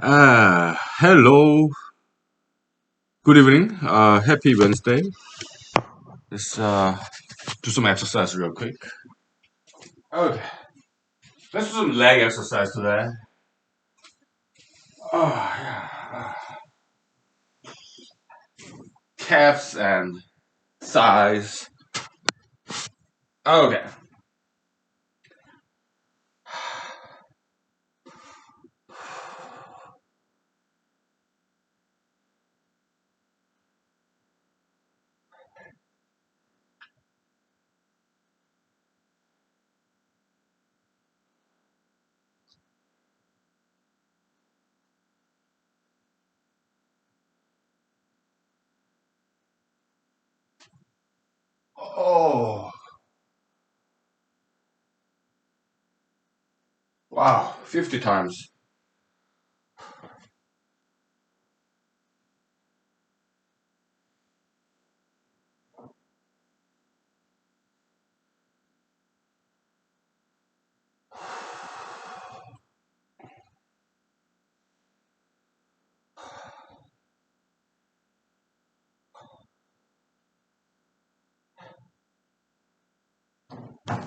Hello, good evening. Happy Wednesday. Let's do some exercise real quick. Okay, let's do some leg exercise today. Yeah. Calves and thighs. Okay. Oh, wow, 50 times.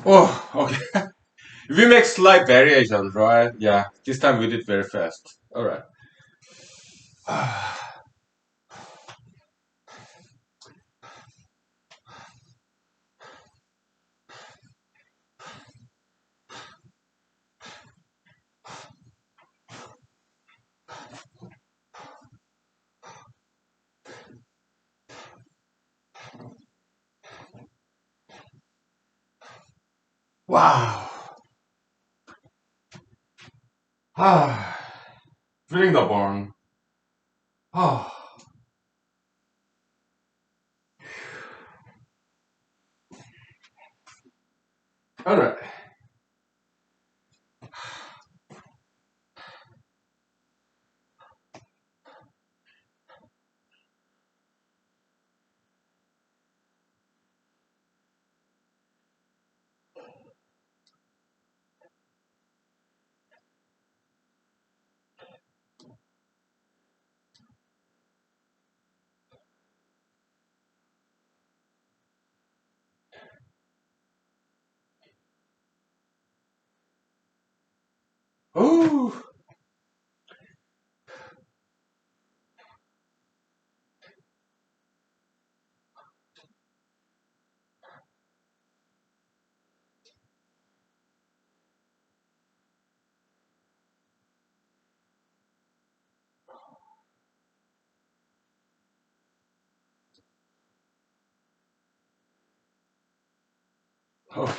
Oh, okay. We make slight variations, right? Yeah, this time we did very fast. All right. Wow. Ah, feeling the burn. Oh, all right. Oh, okay.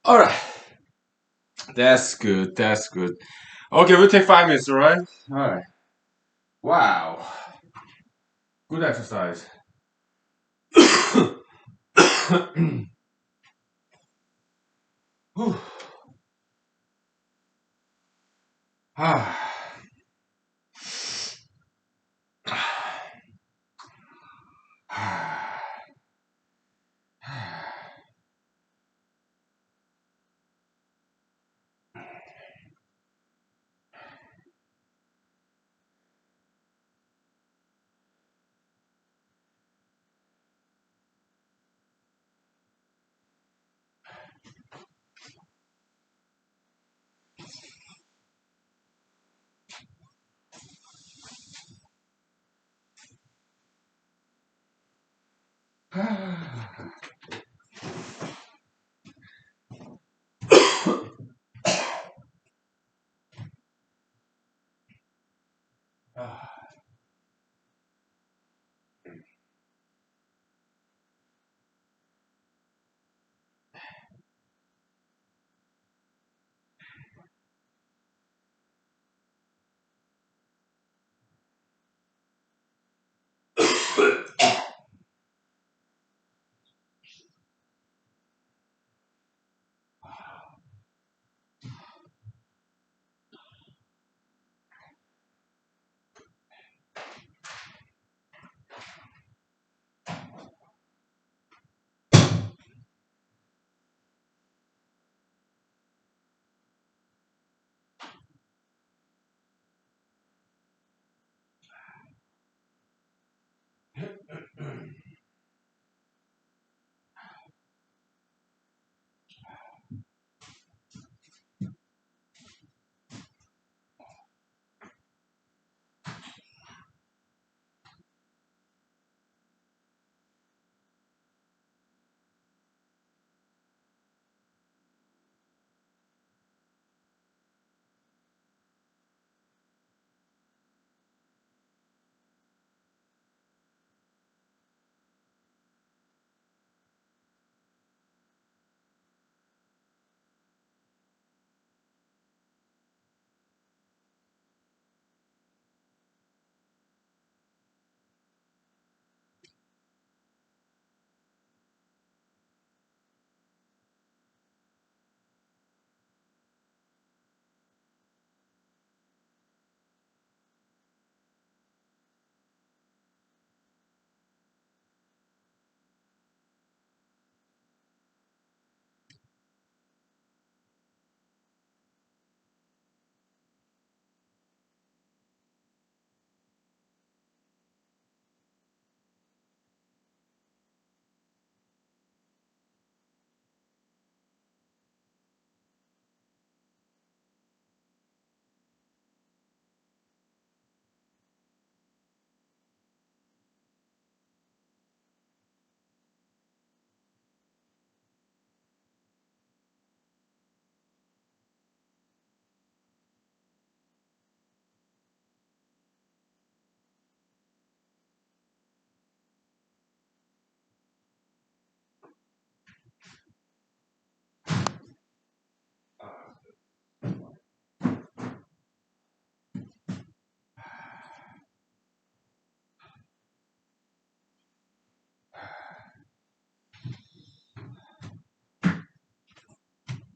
All right. That's good. That's good. Okay, we'll take 5 minutes, all right? All right. Wow. Good exercise. Whew. Ah.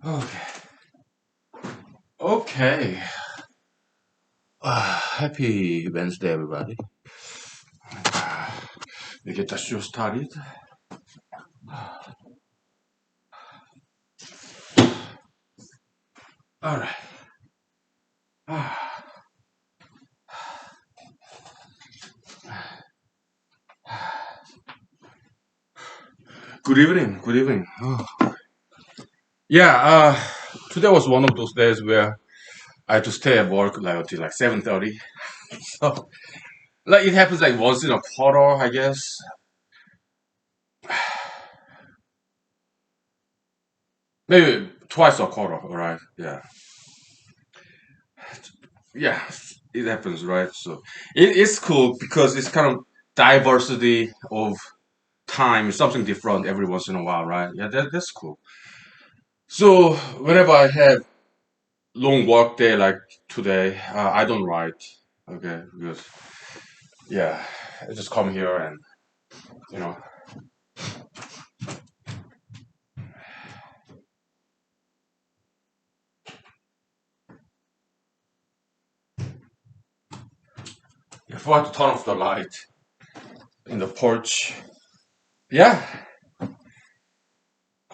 Okay. Okay. Happy Wednesday, everybody. We get the show started. All right. Good evening. Good evening. Oh. Yeah. Today was one of those days where I had to stay at work like until like 7:30. So like it happens like once in a quarter, I guess. Maybe twice a quarter. All right. Yeah. Yeah. It happens, right? So it's cool because it's kind of diversity of time, something different every once in a while, right? Yeah, that's cool. So whenever I have long work day like today, I don't write. Okay, because yeah, I just come here and you know, I forgot to turn off the light in the porch. Yeah.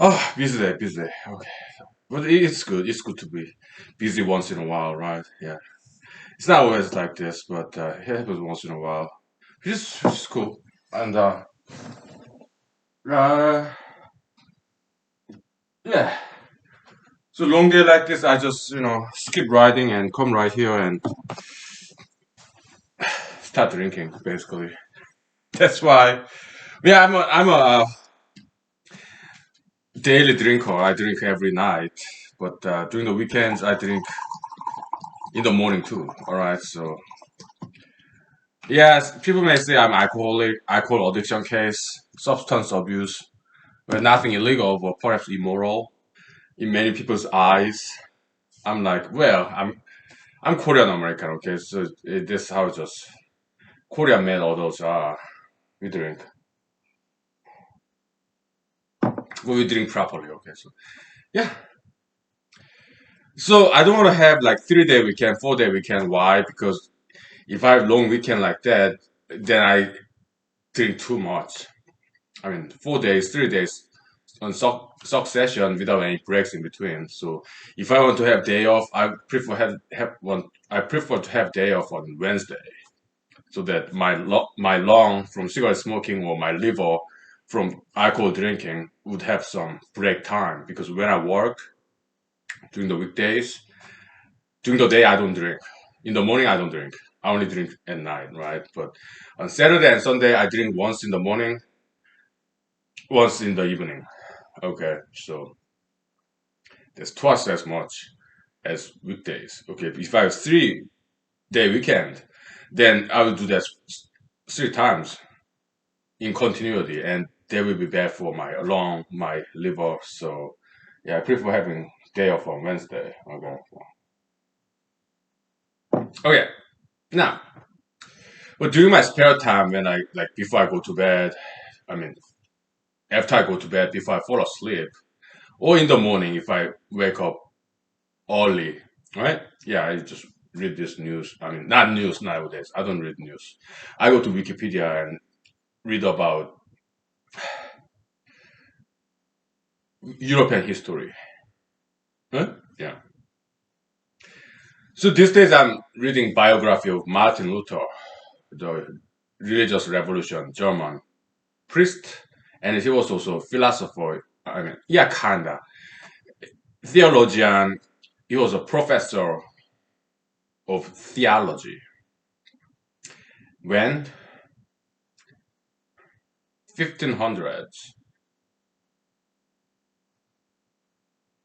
Oh, busy day, busy day. Okay, but it's good. It's good to be busy once in a while, right? Yeah. It's not always like this, but it happens once in a while. It's cool. And uh, yeah. So long day like this, I just skip riding and come right here and start drinking. Basically, that's why. Yeah, I'm a daily drinker. I drink every night, but during the weekends I drink in the morning too. All right, so yes, people may say I'm alcoholic, alcohol addiction case, substance abuse, but nothing illegal, but perhaps immoral in many people's eyes. I'm like, well, I'm Korean American, okay, so this is how just Korean made adults are. We drink. Well, we drink properly, okay. So yeah. So I don't want to have like 3 day weekend, 4 day weekend. Why? Because if I have long weekend like that, then I drink too much. I mean, 4 days, 3 days on succession without any breaks in between. So if I want to have day off, I prefer have one. I prefer to have day off on Wednesday, so that my lung from cigarette smoking or my liver from alcohol drinking would have some break time. Because when I work during the weekdays, during the day I don't drink. In the morning I don't drink. I only drink at night, right? But on Saturday and Sunday I drink once in the morning, once in the evening. Okay, so that's twice as much as weekdays. Okay, if I have 3 day weekend, then I will do that 3 times in continuity, and they will be bad for my lung, my liver. So yeah, I prefer having day off on Wednesday. Okay. Okay. Now, but during my spare time, when I like before I go to bed, I mean after I go to bed, before I fall asleep, or in the morning if I wake up early, right? Yeah, I just read this news. I mean, not news nowadays. I don't read news. I go to Wikipedia and read about European history. Huh? Yeah. So these days I'm reading biography of Martin Luther, the religious revolution German priest, and he was also a philosopher. I mean, yeah, kinda theologian. He was a professor of theology. When 1500s.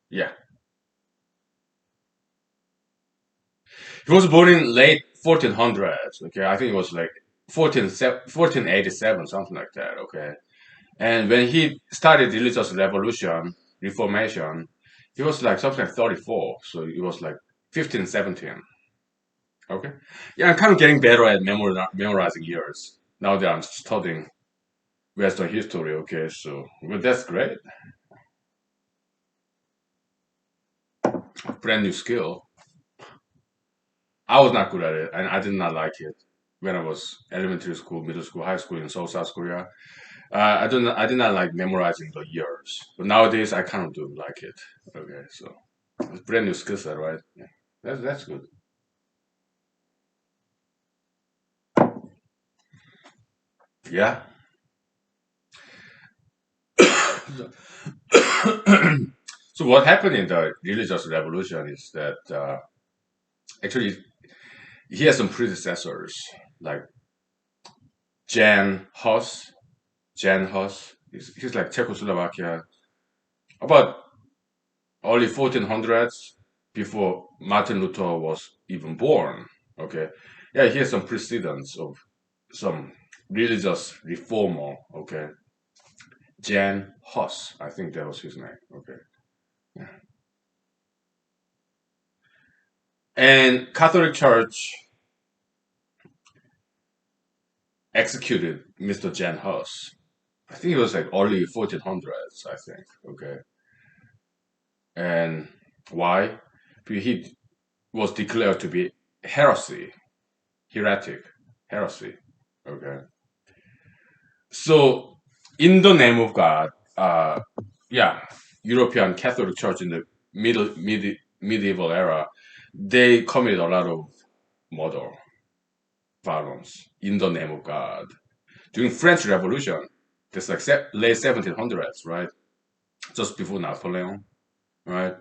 Yeah, he was born in late 1400s. Okay, I think it was like 1487, something like that. Okay, and when he started religious revolution, reformation, he was like something like 34. So it was like 1517. Okay, yeah, I'm kind of getting better at memorizing years now that I'm studying Western history. Okay, so well, that's great. brand new skill. I was not good at it, and I did not like it when I was elementary school, middle school, high school in Seoul, South Korea. I did not like memorizing the years, but nowadays I kind of do like it. Okay, so it's brand new skill set, right? Yeah, that's good. Yeah. So what happened in the religious revolution is that actually he has some predecessors like Jan Hus. Jan Hus. He's like Czechoslovakia about early 1400s before Martin Luther was even born. Okay, yeah, he has some precedents of some religious reformer. Okay, Jan Hus, I think that was his name. Okay, yeah. And Catholic Church executed Mr. Jan Hus. I think it was like early 1400s. I think. Okay, and why? Because he was declared to be heresy, heretic, heresy. Okay. So, in the name of God, yeah, European Catholic Church in the medieval era, they committed a lot of murder, violence in the name of God. During French Revolution, that's like late 1700s, right? Just before Napoleon, right?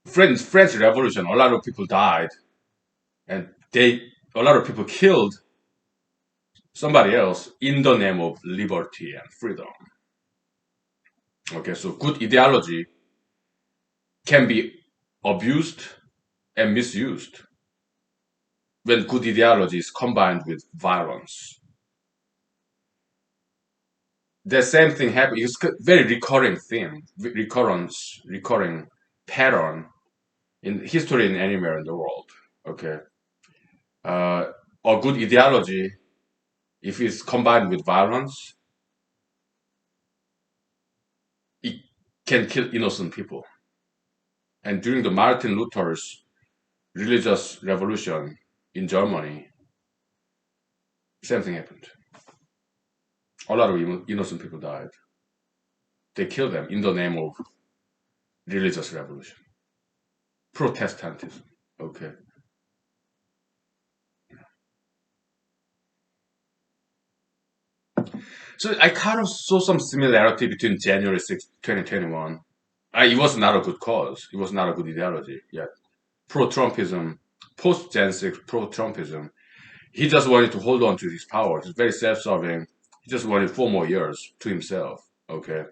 French Revolution, a lot of people died, and a lot of people killed somebody else in the name of liberty and freedom. Okay, so good ideology can be abused and misused when good ideology is combined with violence. The same thing happens. It's a very recurring theme, recurring pattern in history and anywhere in the world. Okay, uh, a good ideology, if it's combined with violence, it can kill innocent people. And during the Martin Luther's religious revolution in Germany, same thing happened. A lot of innocent people died. They killed them in the name of religious revolution, Protestantism. Okay. So I kind of saw some similarity between January 6th, 2021. It was not a good cause. It was not a good ideology yet. Pro-Trumpism, post-Jan 6 pro-Trumpism, he just wanted to hold on to his power. He's very self-serving. He just wanted 4 more years to himself. Okay.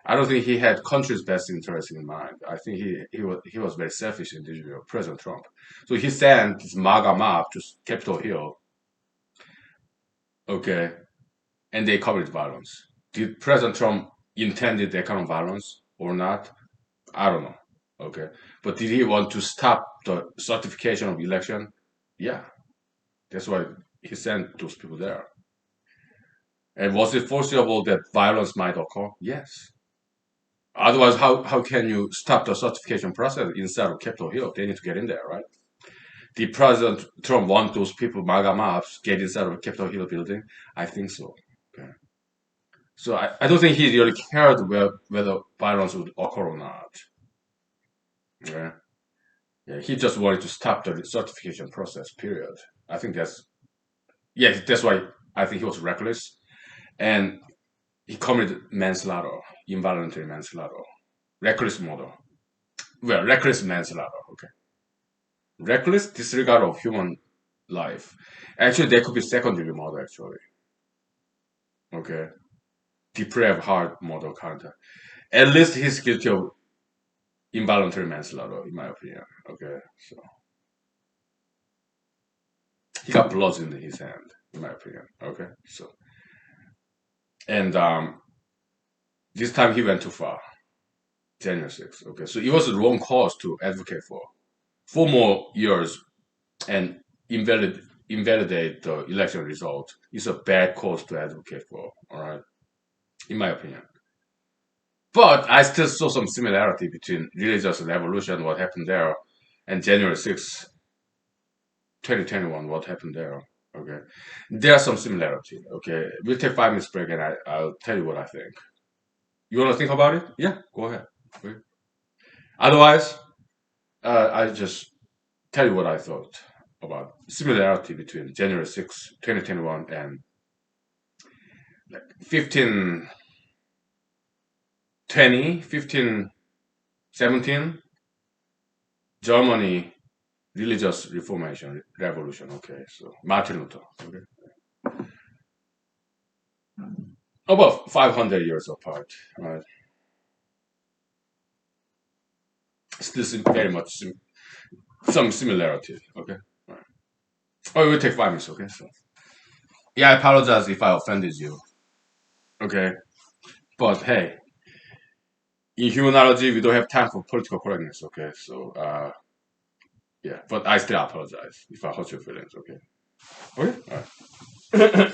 I don't think he had country's best interest in mind. I think he was very selfish individual, President Trump. So he sent his MAGA mob to Capitol Hill, okay, and they covered violence. Did President Trump intended that kind of violence or not? I don't know. Okay, but did he want to stop the certification of election? Yeah, that's why he sent those people there. And was it foreseeable that violence might occur? Yes. Otherwise, how can you stop the certification process inside of Capitol Hill? They need to get in there, right? Did President Trump want those people, MAGA mobs, get inside of Capitol Hill building? I think so. Okay. So I don't think he really cared whether violence would occur or not. Yeah. Yeah. He just wanted to stop the certification process, period. I think that's why I think he was reckless. And he committed manslaughter, involuntary manslaughter, reckless murder. Well, reckless manslaughter, okay. Reckless disregard of human life. Actually, there could be secondary murder, actually. Okay. Depraved heart murder conduct. At least he's guilty of involuntary manslaughter, in my opinion. Okay. So he got blood in his hand, in my opinion. Okay. So, and this time he went too far. January 6th. Okay. So it was the wrong cause to advocate for. 4 more years and invalidate the election result is a bad cause to advocate for. All right. In my opinion. But I still saw some similarity between religious revolution, what happened there, and January 6th, 2021, what happened there. Okay, there are some similarity. Okay, we'll take 5 minutes break, and I'll tell you what I think. You want to think about it? Yeah, go ahead. Okay. Otherwise, I just tell you what I thought about similarity between January 6th, 2021 and like 1520, 1517, Germany religious reformation revolution. Okay, so Martin Luther. Okay, about 500 years apart. Right, still very much some similarity. Okay, right. Oh, we'll take 5 minutes. Okay, so yeah, I apologize if I offended you. Okay, but hey, in humanology, we don't have time for political correctness. Okay, so yeah, but I still apologize if I hurt your feelings. Okay, okay, all right.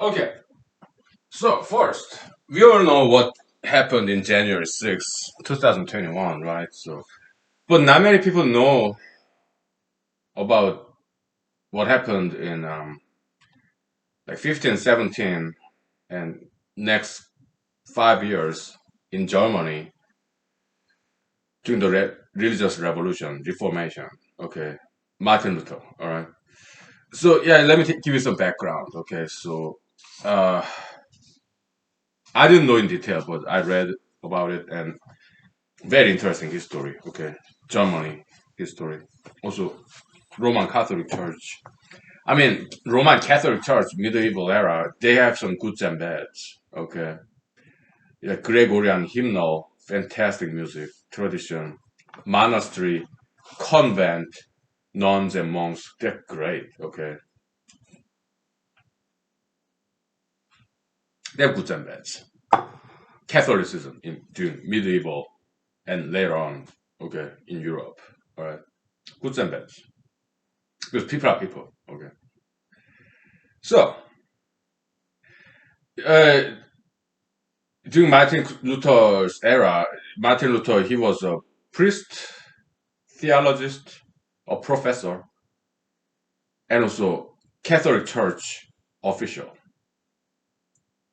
Okay, so first, we all know what happened in January 6th, 2021, right? So, but not many people know about what happened in like 15, 17, and next 5 years in Germany during the religious revolution, Reformation. Okay, Martin Luther. All right. So yeah, let me give you some background. Okay, so uh, I didn't know in detail, but I read about it and very interesting history. Okay, Germany history, also Roman Catholic Church. I mean, Roman Catholic Church, medieval era, they have some goods and bads. Okay, yeah, Gregorian hymnal, fantastic music tradition, monastery, convent, nuns and monks, they're great. Okay, they have goods and bads. Catholicism in during medieval and later on, okay, in Europe. All right, goods and bads because people are people. Okay, so uh, during Martin Luther's era, Martin Luther he was a priest, theologist, a professor, and also Catholic Church official.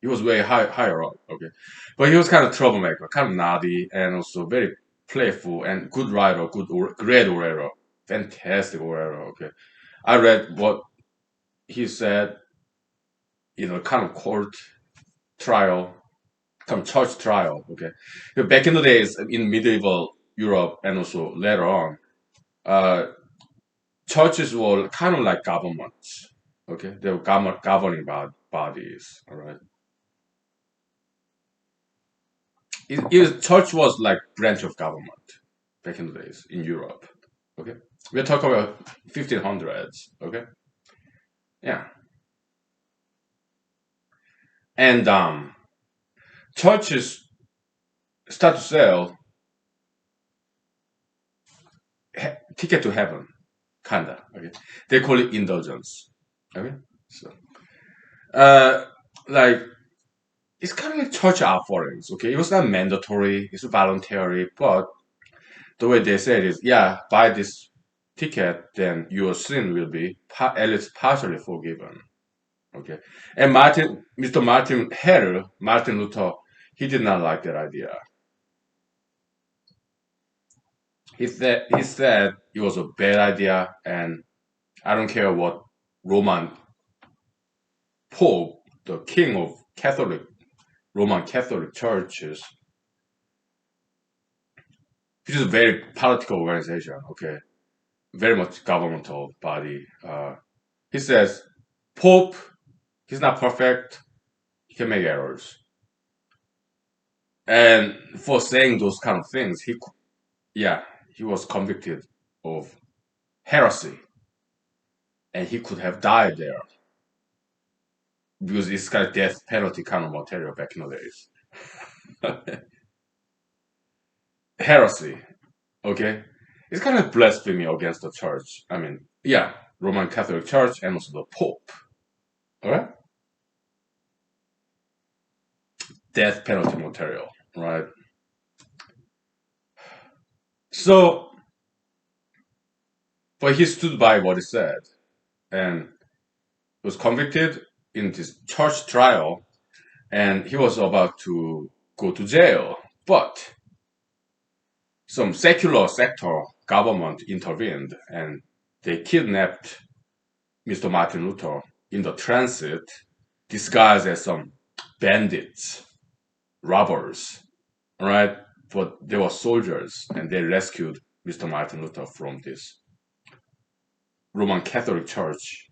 He was way higher up. Okay, but he was kind of troublemaker, kind of naughty, and also very playful and good writer, great orator, fantastic orator. Okay, I read what he said in a kind of court trial, kind of church trial. Okay, back in the days in medieval Europe and also later on, uh, churches were kind of like governments. Okay, they were governing bodies. All right, church was like branch of government back in the days in Europe. Okay, we're talking about 1500s. Okay, yeah, and churches start to sell ticket to heaven, kinda. Okay, they call it indulgence. Okay, so uh, like it's kind of like church offerings. Okay, it was not mandatory; it's voluntary. But the way they say it is, yeah, buy this ticket, then your sin will be at least partially forgiven. Okay, and Mr. Martin Hell, Martin Luther, he did not like that idea. He said it was a bad idea, and I don't care what Roman Pope, the king of Roman Catholic churches, which is a very political organization. Okay, very much governmental body. He says Pope, he's not perfect. He can make errors, and for saying those kind of things, yeah, he was convicted of heresy, and he could have died there because it's kind of death penalty kind of material back in the days. Heresy, okay? It's kind of blasphemy against the church. I mean, yeah, Roman Catholic Church and also the Pope, alright? Death penalty material, right? So, but he stood by what he said and was convicted in this church trial, and he was about to go to jail. But some secular sector government intervened and they kidnapped Mr. Martin Luther in the transit, disguised as some bandits, robbers, right? But they were soldiers and they rescued Mr. Martin Luther from this Roman Catholic Church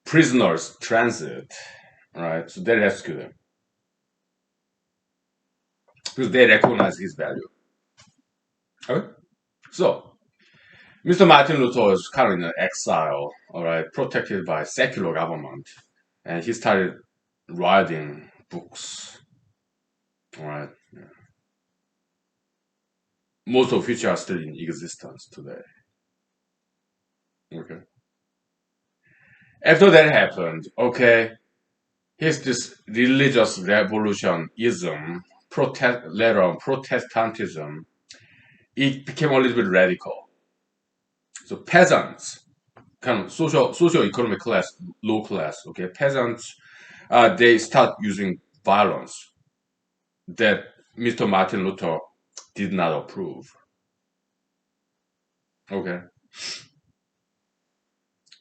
prisoners transit, right? So they rescued him because they recognize his value. Okay? So, Mr. Martin Luther was kind of in exile, all right, protected by secular government, and he started writing books, all right, most of which are still in existence today. Okay. After that happened, okay, here's this religious revolutionism, later on Protestantism. It became a little bit radical. So peasants, kind of socio-economic class, low class, okay, peasants, they start using violence that Mr. Martin Luther did not approve. Okay,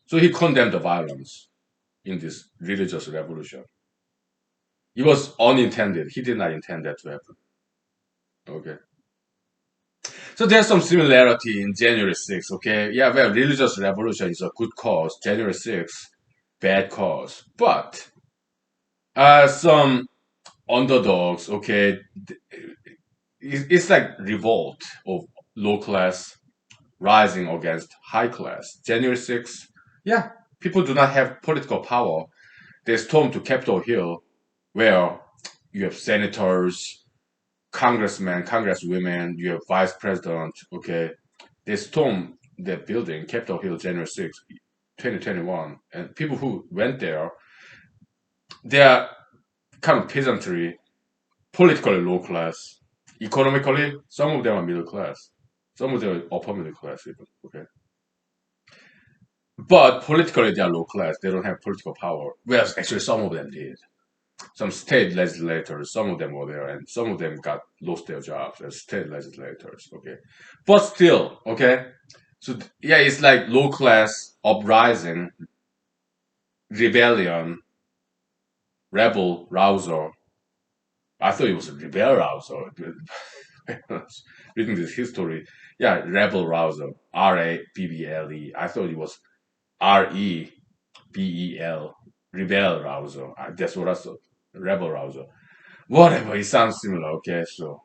so he condemned the violence in this religious revolution. It was unintended. He did not intend that to happen. Okay. So there's some similarity in January 6th, okay? Yeah, well, religious revolution is a good cause. January 6th, bad cause. But some underdogs, okay, it's like revolt of low class rising against high class. January 6th, yeah, people do not have political power. They stormed to Capitol Hill, where you have senators, congressmen, congresswomen, you have vice president, okay? They stormed that building, Capitol Hill, January 6th, 2021. And people who went there, they are kind of peasantry, politically low class. Economically, some of them are middle class. Some of them are upper middle class even, okay? But politically, they are low class. They don't have political power. Well, actually, some of them did. Some state legislators, some of them were there, and some of them got lost their jobs as state legislators. Okay, but still, okay. So yeah, it's like low class uprising, rebellion, rebel rouser. I thought it was a rebel rouser. Reading this history, yeah, rebel rouser, RABBLE. I thought it was REBEL, rebel rouser. That's what I thought. Rebel rouser. Whatever, it sounds similar. Okay, so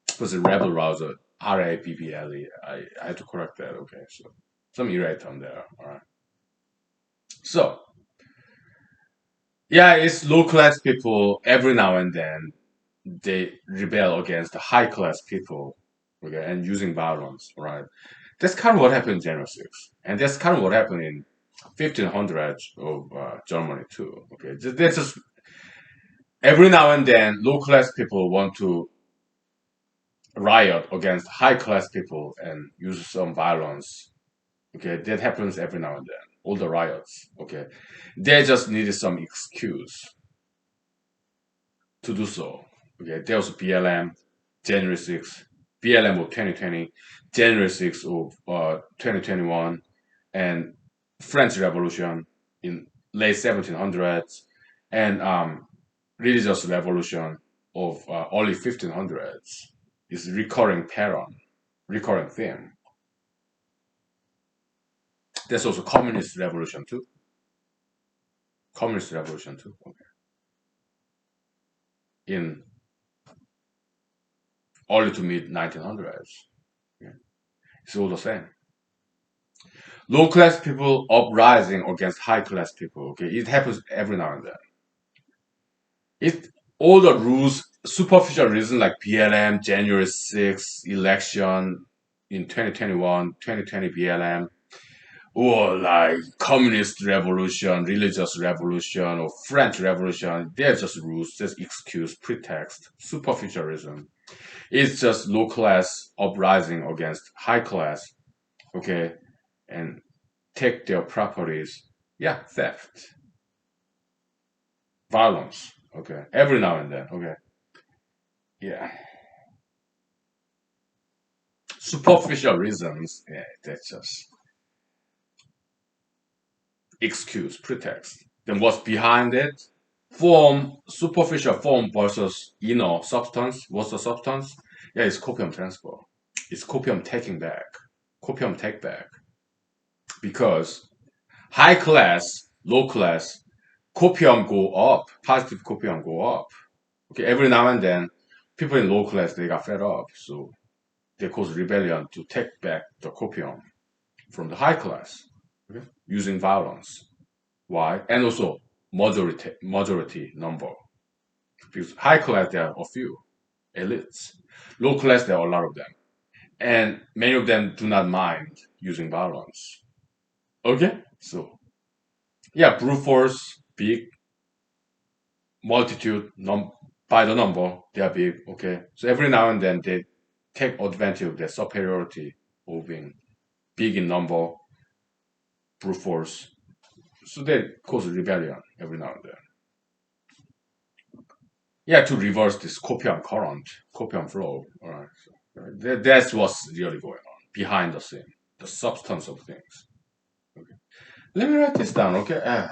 it was a rebel rouser. RABBLE. I had to correct that. Okay, so some errata on there. All right. So yeah, it's low class people every now and then they rebel against the high class people. Okay, and using violence. Right. That's kind of what happened in January 6th, and that's kind of what happened in 1500s of Germany too. Okay, that's just every now and then low class people want to riot against high class people and use some violence. Okay, that happens every now and then. All the riots. Okay, they just needed some excuse to do so. Okay, there was BLM, January 6th, BLM of 2020, January 6th of 2021, and French Revolution in late 1700s, and religious revolution of early 1500s is recurring pattern, recurring theme. There's also communist revolution too. Communist revolution too. Okay. In early to mid 1900s. Yeah. It's all the same. Low class people uprising against high class people. Okay, it happens every now and then. It all the rules, superficial reasons like BLM, January 6th election in 2021, 2020 BLM, or like communist revolution, religious revolution, or French revolution. They're just rules, just excuse, pretext, superficialism. It's just low class uprising against high class, okay, and take their properties. Yeah, theft, violence, okay, every now and then, okay, yeah, superficial reasons. Yeah, that's just excuse, pretext. Then what's behind it? Form, superficial form versus inner substance. What's the substance? Yeah, it's copium transfer. It's copium taking back. Copium take back. Because high class, low class, copium go up, positive copium go up. Okay, every now and then people in low class, they got fed up, so they caused rebellion to take back the copium from the high class, okay, using violence. Why? And also majority number. Because high class there are a few elites. Low class there are a lot of them. And many of them do not mind using violence. Okay? So yeah, brute force, big, multitude, by the number, they are big. Okay. So every now and then they take advantage of their superiority of being big in number, brute force. So they cause rebellion every now and then. Yeah, to reverse this copium current, copium flow. All right. So that's what's really going on behind the scene, the substance of things. Okay. Let me write this down. Okay.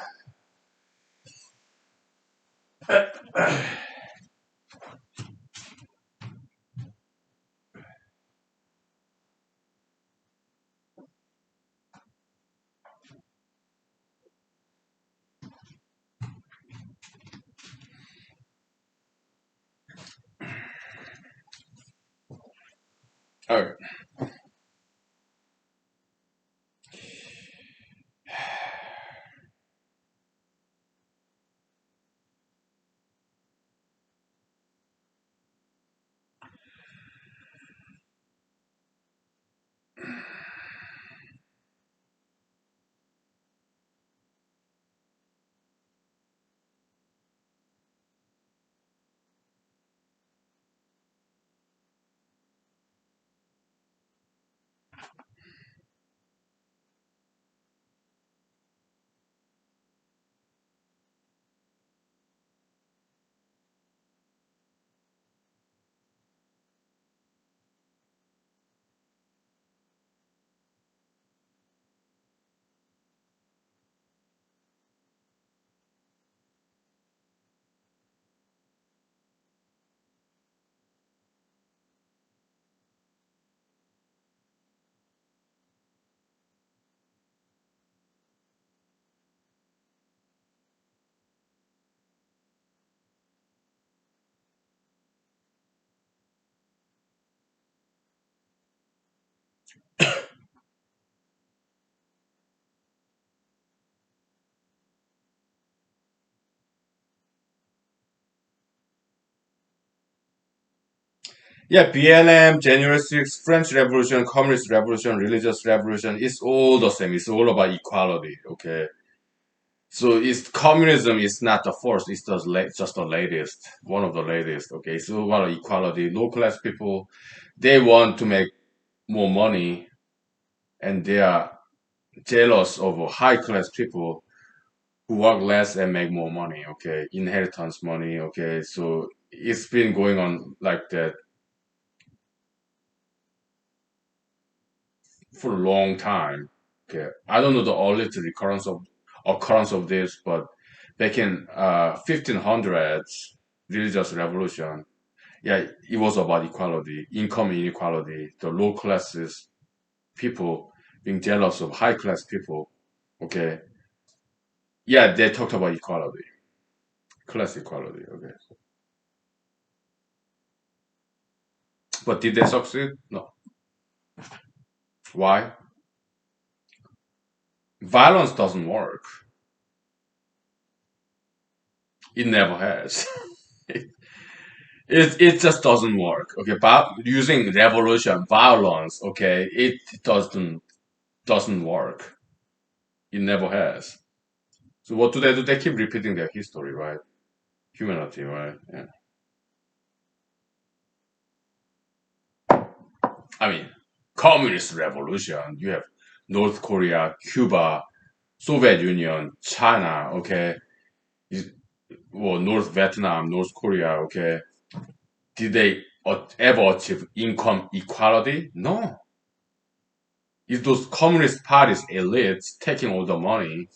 All right. Yeah, BLM, January 6th, French Revolution, Communist Revolution, Religious Revolution, it's all the same. It's all about equality, okay? So it's communism is not the first, it's just the latest, one of the latest, okay? It's all about equality. Low class people, they want to make more money and they are jealous of high class people who work less and make more money, okay? Inheritance money, okay? So it's been going on like that for a long time. Okay, I don't know the earliest occurrence of this, but back in 1500s, religious revolution, yeah, it was about equality, income inequality, the low classes people being jealous of high class people. Okay, yeah, they talked about equality, class equality. Okay, but did they succeed? No. Why? Violence doesn't work. It never has. It just doesn't work. Okay, but using revolution, violence, okay, it doesn't work. It never has. So what do? They keep repeating their history, right? Humanity, right? Yeah. I mean, communist revolution. You have North Korea, Cuba, Soviet Union, China. Okay, well, North Vietnam, North Korea. Okay, did they ever achieve income equality? No. It's those communist parties elites taking all the money,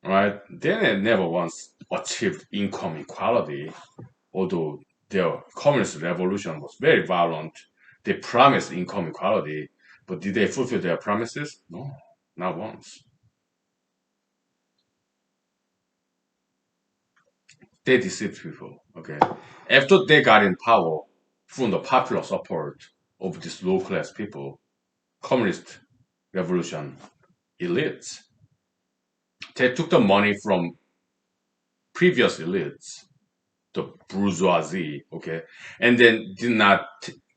right? They never once achieved income equality, although their communist revolution was very violent. They promised income equality, but did they fulfill their promises? No, not once. They deceived people. Okay, after they got in power from the popular support of these low class people, communist revolution elites, they took the money from previous elites, the bourgeoisie, okay, and then did not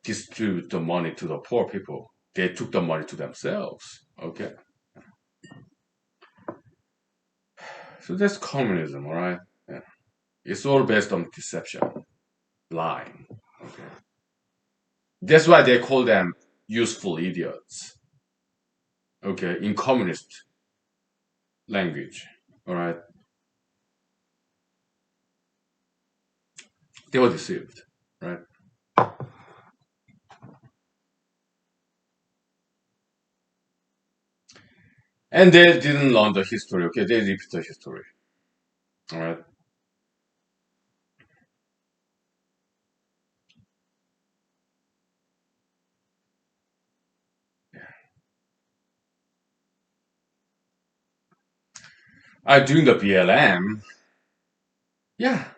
distribute the money to the poor people. They took the money to themselves, okay. So that's communism, all right? Yeah. It's all based on deception, lying. Okay. That's why they call them useful idiots. Okay, in communist language. All right. They were deceived, right? And they didn't learn the history. Okay, they repeat the history. All right. During the BLM, yeah,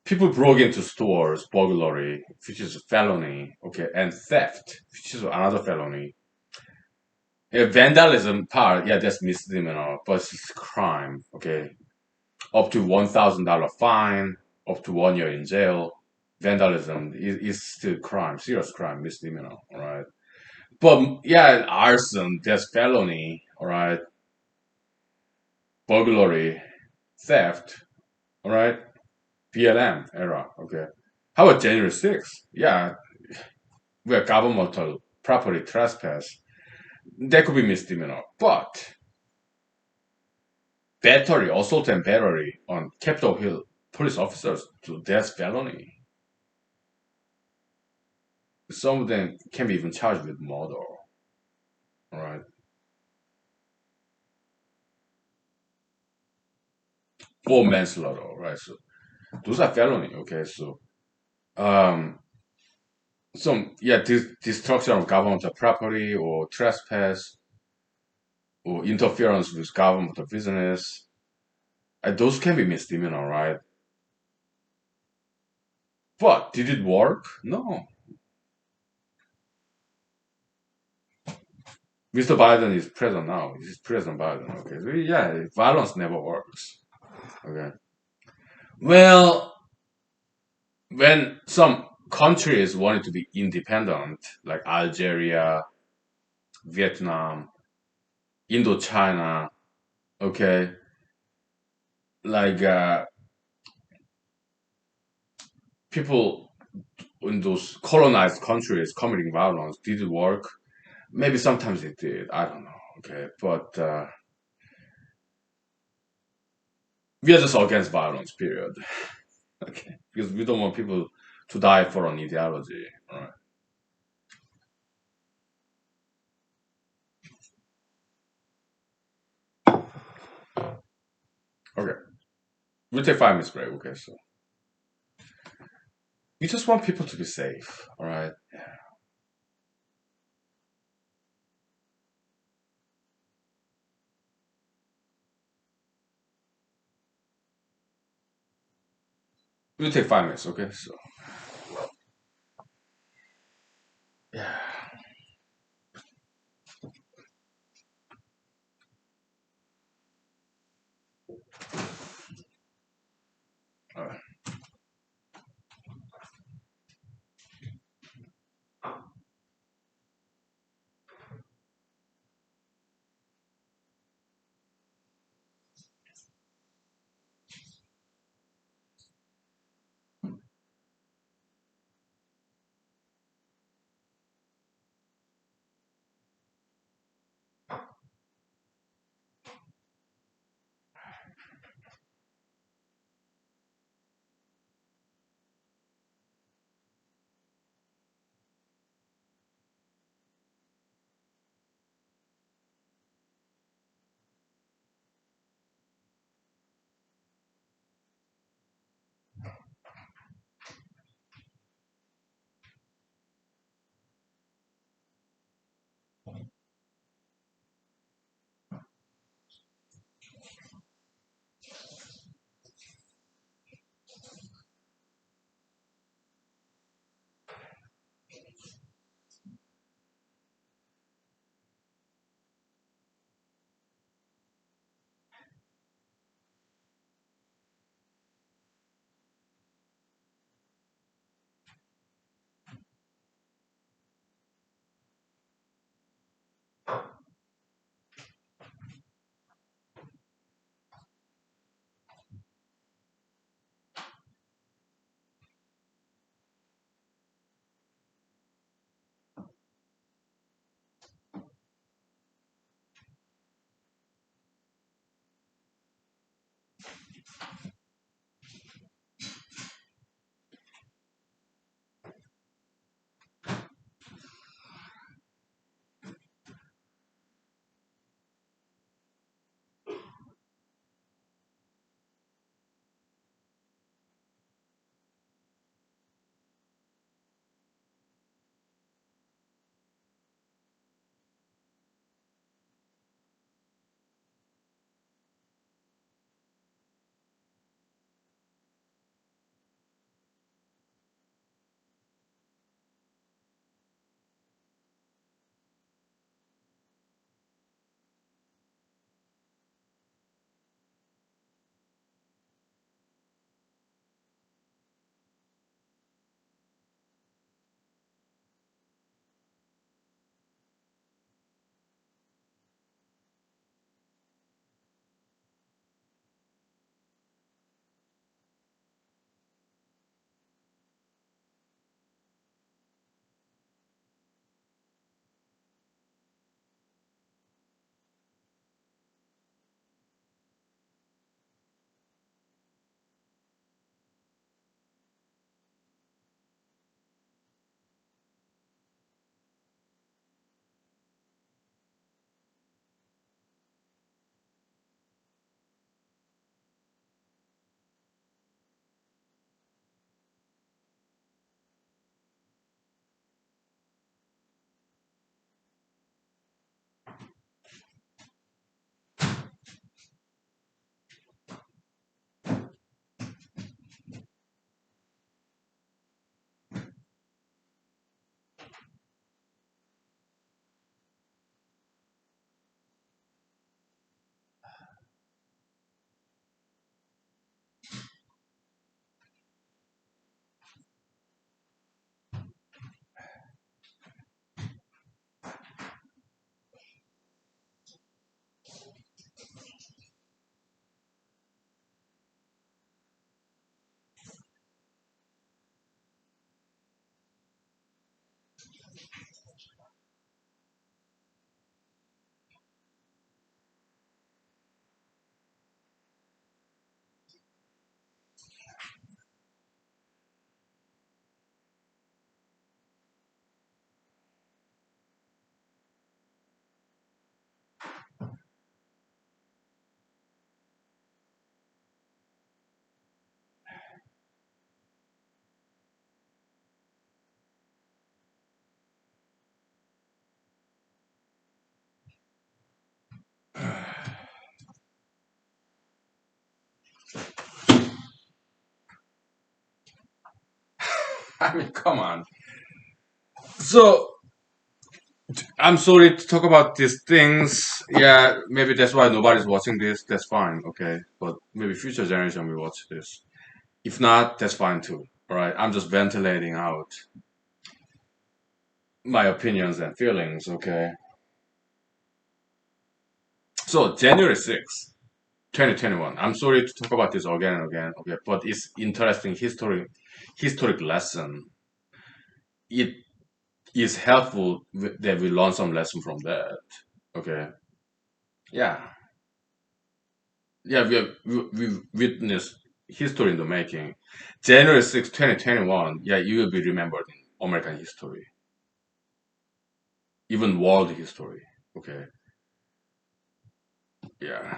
people broke into stores, burglary, which is a felony, okay, and theft, which is another felony. Yeah, vandalism part, yeah, that's misdemeanor, but it's crime, okay. Up to $1,000 fine, up to 1 year in jail. Vandalism is still crime, serious crime, misdemeanor, all right. But yeah, arson, that's felony, all right. Burglary, theft, all right. BLM era, okay. How about January 6th? Yeah, where governmental property trespass, that could be misdemeanor. But battery, assault and battery on Capitol Hill police officers, that's felony. Some of them can be even charged with murder, all right? For manslaughter, right? So those are felony, okay? So, um, some, yeah, destruction of governmental property or trespass or interference with governmental business, those can be misdemeanor, right? But did it work? No. Mr. Biden is president now. He's President Biden. Okay. So yeah, violence never works. Okay. Well, when some countries wanted to be independent, like Algeria, Vietnam, Indochina, okay, like people in those colonized countries committing violence, did it work? Maybe sometimes it did. I don't know. Okay, but we are just against violence. Period. Okay, because we don't want people to die for an ideology. All right. Okay. We'll take 5 minutes break. Okay, so we just want people to be safe. All right. We'll take 5 minutes. Okay, so yeah. All right. I mean, come on. So I'm sorry to talk about these things. Yeah, maybe that's why nobody's watching this. That's fine, okay. But maybe future generation will watch this. If not, that's fine too. All right. I'm just ventilating out my opinions and feelings. Okay. So January 6th, 2021. I'm sorry to talk about this again and again. Okay, but it's interesting historic lesson. It is helpful that we learn some lesson from that. Okay. Yeah. Yeah, we witnessed history in the making. January 6th, 2021, yeah, you will be remembered in American history, even world history. Okay, yeah.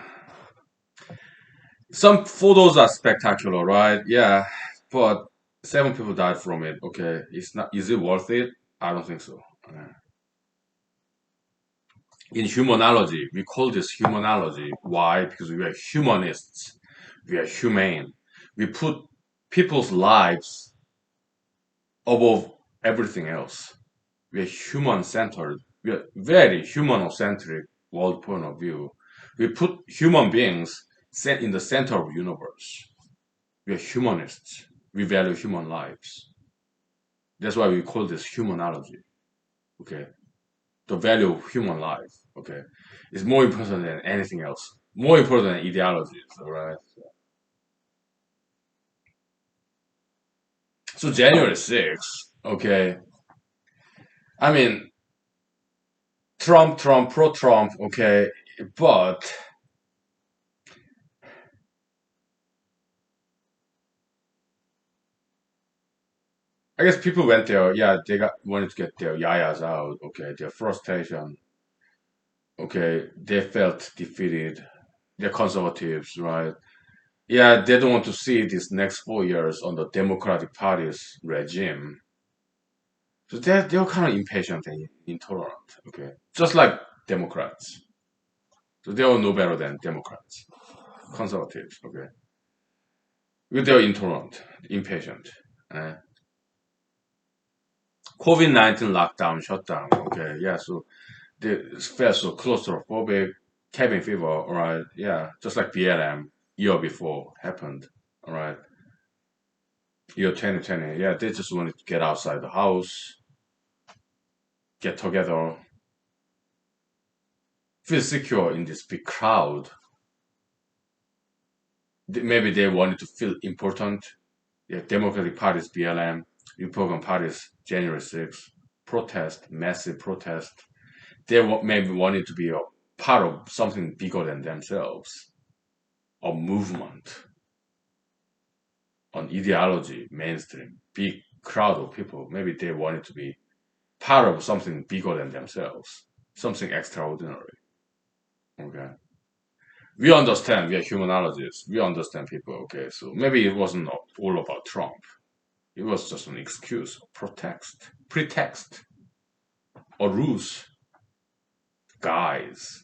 Some photos are spectacular, right? Yeah, but 7 people died from it. Okay, it's not. Is it worth it? I don't think so. In humanology, we call this humanology. Why? Because we are humanists. We are humane. We put people's lives above everything else. We are human centered. We are very humanocentric world point of view. We put human beings in the center of the universe. We are humanists. We value human lives. That's why we call this humanology. Okay, the value of human life. Okay, is more important than anything else. More important than ideologies. All right. So January 6th. Okay, I mean Trump, pro Trump. Okay, but I guess people went there. Yeah, they got wanted to get their yayas out. Okay, their frustration. Okay, they felt defeated. They're conservatives, right? Yeah, they don't want to see this next 4 years on the Democratic Party's regime. So they're kind of impatient and intolerant. Okay, just like Democrats. So they all know better than Democrats, conservatives. Okay, they're intolerant, impatient. Uh, COVID-19 lockdown, shutdown. Okay, yeah. So they felt so claustrophobic, cabin fever. All right, yeah, just like BLM year before happened. All right, year 2020. Yeah, they just wanted to get outside the house, get together, feel secure in this big crowd. Maybe they wanted to feel important. Yeah, Democratic Party's BLM, Republican Party's January 6th, protest, massive protest. They maybe wanted to be a part of something bigger than themselves, a movement, an ideology, mainstream, big crowd of people. Maybe they wanted to be part of something bigger than themselves, something extraordinary. Okay. We understand, we are humanologists, we understand people, okay, so maybe it wasn't all about Trump. It was just an excuse, pretext, or ruse, guise,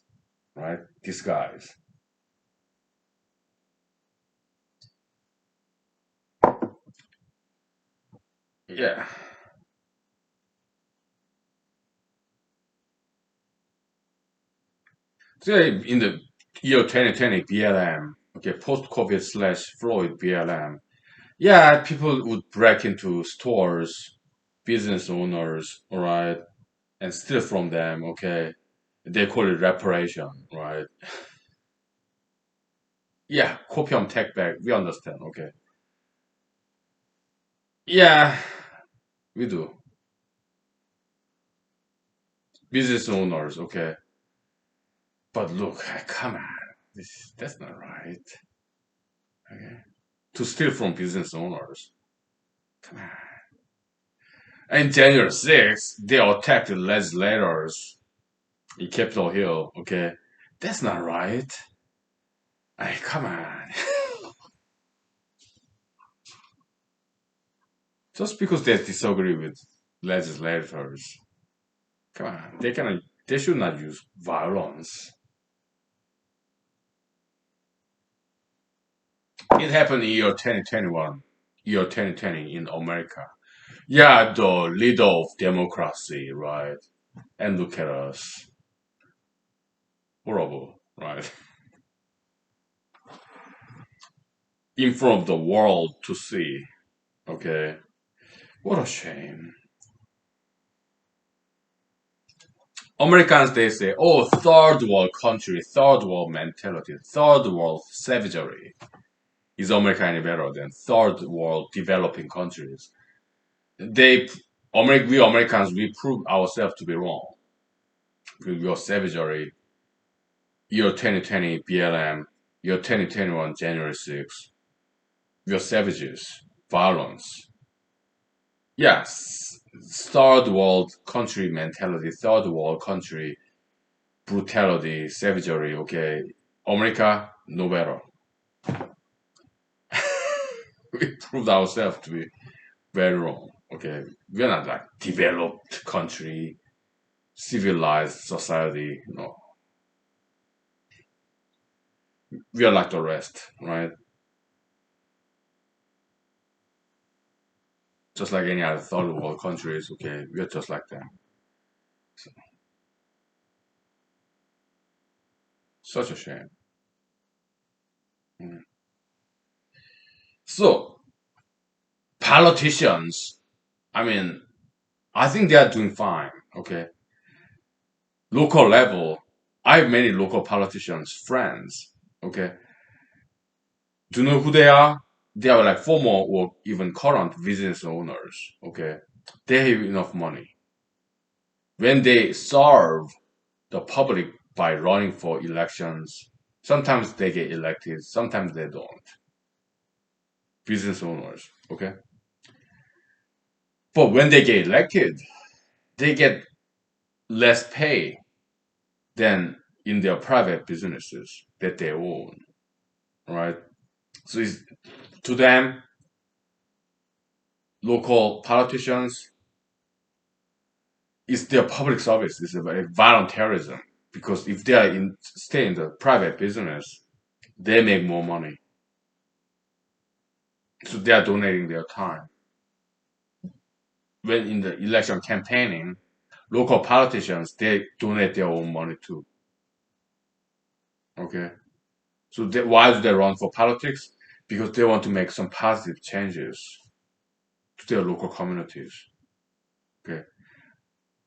right? Disguise. Yeah. So in the year 2020, BLM, okay, post-COVID slash Floyd BLM, yeah, people would break into stores, business owners, all right, and steal from them, okay. They call it reparation, right? Yeah, copium take back. We understand. Okay. Yeah, we do. Business owners. Okay. But look, come on. That's not right. Okay. To steal from business owners. Come on. And January 6th, they attacked the legislators in Capitol Hill. Okay. That's not right. Hey, come on. Just because they disagree with legislators. Come on. They should not use violence. It happened in year 2021, year 2020 in America. Yeah, the leader of democracy, right? And look at us. Horrible, right? In front of the world to see. Okay. What a shame. Americans, they say, oh, third world country, third world mentality, third world savagery. Is America any better than third world developing countries? They, we Americans, we prove ourselves to be wrong. We are savagery. Year 2020 BLM, year 2021 January 6th. We are savages, violence. Yes, third world country mentality, third world country brutality, savagery. Okay, America, no better. We proved ourselves to be very wrong. Okay, we're not like developed country, civilized society. No, we are like the rest, right? Just like any other third world countries. Okay, we are just like them. So, such a shame. Mm. So politicians, I mean, I think they are doing fine. Okay, local level. I have many local politicians, friends. Okay, do you know who they are? They are like former or even current business owners. Okay, they have enough money. When they serve the public by running for elections, sometimes they get elected, sometimes they don't. Business owners. Okay, But when they get elected, they get less pay than in their private businesses that they own, right? So it's, to them, local politicians, it's their public service. It's like volunteerism because if they are in stay in the private business, they make more money. So they are donating their time. When in the election campaigning, local politicians they donate their own money too. Okay, so why do they run for politics? Because they want to make some positive changes to their local communities. Okay,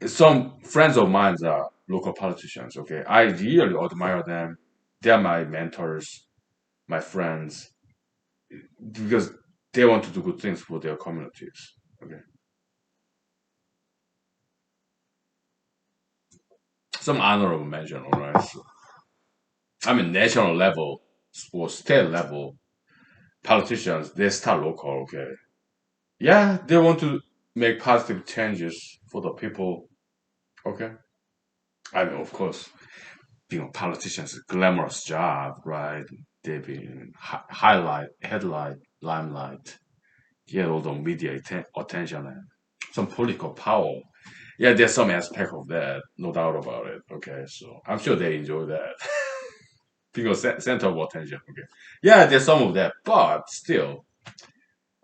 some friends of mine are local politicians. Okay, I really admire them. They are my mentors, my friends, because they want to do good things for their communities. Okay, some honorable mention. All right, so, I mean national level or state level politicians they start local. Okay, yeah, they want to make positive changes for the people. Okay, I mean of course being a politician is a glamorous job, right? They've been highlight, headlight, limelight, get all the media attention and some political power. Yeah, there's some aspect of that, no doubt about it. Okay, so I'm sure they enjoy that. Being a center of attention. Okay, yeah, there's some of that, but still,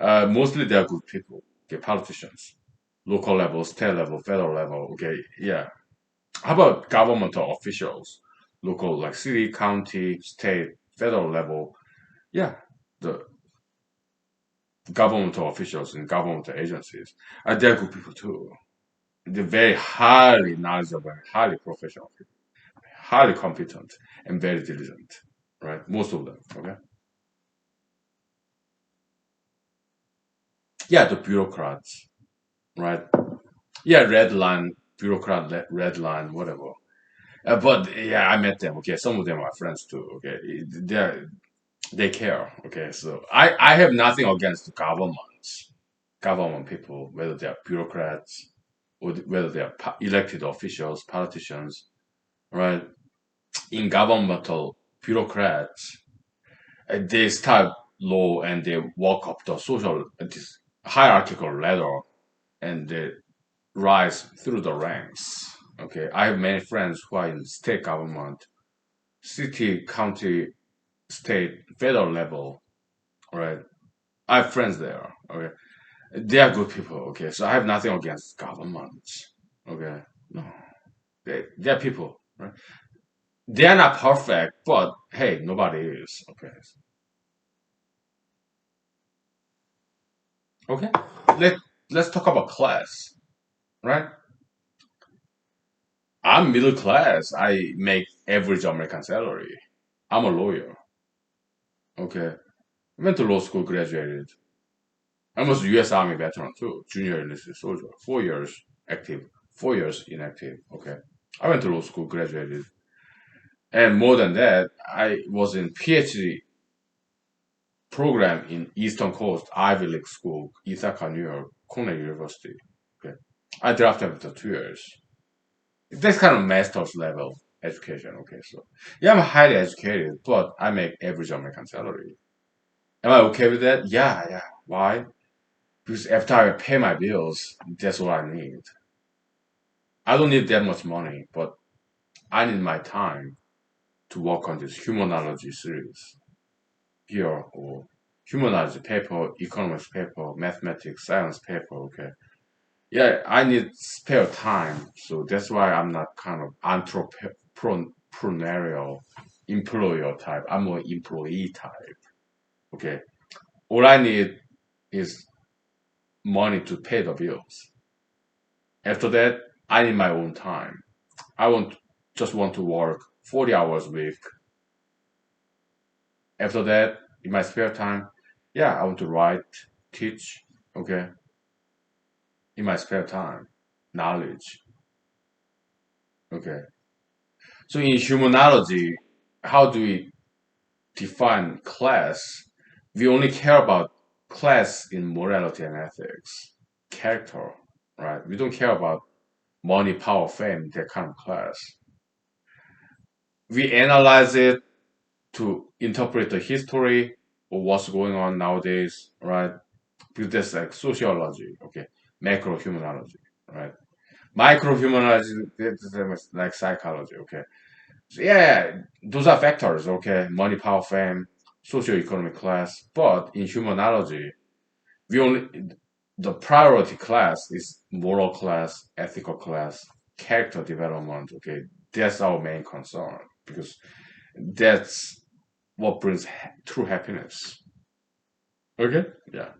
mostly they're good people. Okay, politicians, local level, state level, federal level. Okay, yeah. How about governmental officials, local like city, county, state, federal level? Yeah, the governmental officials and governmental agencies they're good people too. They're very highly knowledgeable, highly professional, people, highly competent, and very diligent. Right, most of them. Okay, yeah, the bureaucrats. Right, yeah, red line bureaucrat, red line, whatever. But yeah, I met them. Okay, some of them are friends too. Okay, they care. Okay, so I have nothing against the government people, whether they are bureaucrats or whether they are elected officials, politicians, right? In governmental bureaucrats, they start low and they walk up the social this hierarchical ladder and they rise through the ranks. Okay, I have many friends who are in state government, city, county, state, federal level, right? I have friends there. Okay, they are good people. Okay, so I have nothing against governments. Okay, no, they're people. Right? They are not perfect, but hey, nobody is. Okay, okay. Let let's talk about class. Right? I'm middle class. I make average American salary. I'm a lawyer. Okay, went to law school, graduated. I was a U.S. Army veteran too, junior enlisted soldier. 4 years active, 4 years inactive. Okay, I went to law school, graduated. And more than that, I was in PhD program in Eastern Coast Ivy League School, Ithaca, New York, Cornell University. Okay, I drafted after 2 years. That's kind of master's level education. Okay, so yeah, I'm highly educated, but I make average American salary. Am I okay with that? Yeah, yeah. Why? Because after I pay my bills, that's what I need. I don't need that much money, but I need my time to work on this humanology series here or humanized paper, economics paper, mathematics, science paper. Okay. Yeah, I need spare time. So that's why I'm not kind of entrepreneurial employer type. I'm more employee type. Okay. All I need is money to pay the bills. After that, I need my own time. I want just want to work 40 hours a week. After that, in my spare time, yeah, I want to write, teach, okay, in my spare time, knowledge, okay. So in humanology, how do we define class? We only care about class in morality and ethics. character, right? We don't care about money, power, fame, that kind of class. We analyze it to interpret the history of what's going on nowadays, right? Because that's like sociology, okay, macro humanology, right? Micro humanology, that's like psychology, okay. So yeah, those are factors, okay, money, power, fame, socio-economic class. But in humanology, we only the priority class is moral class, ethical class, character development, okay. That's our main concern because that's what brings true happiness. Okay, yeah.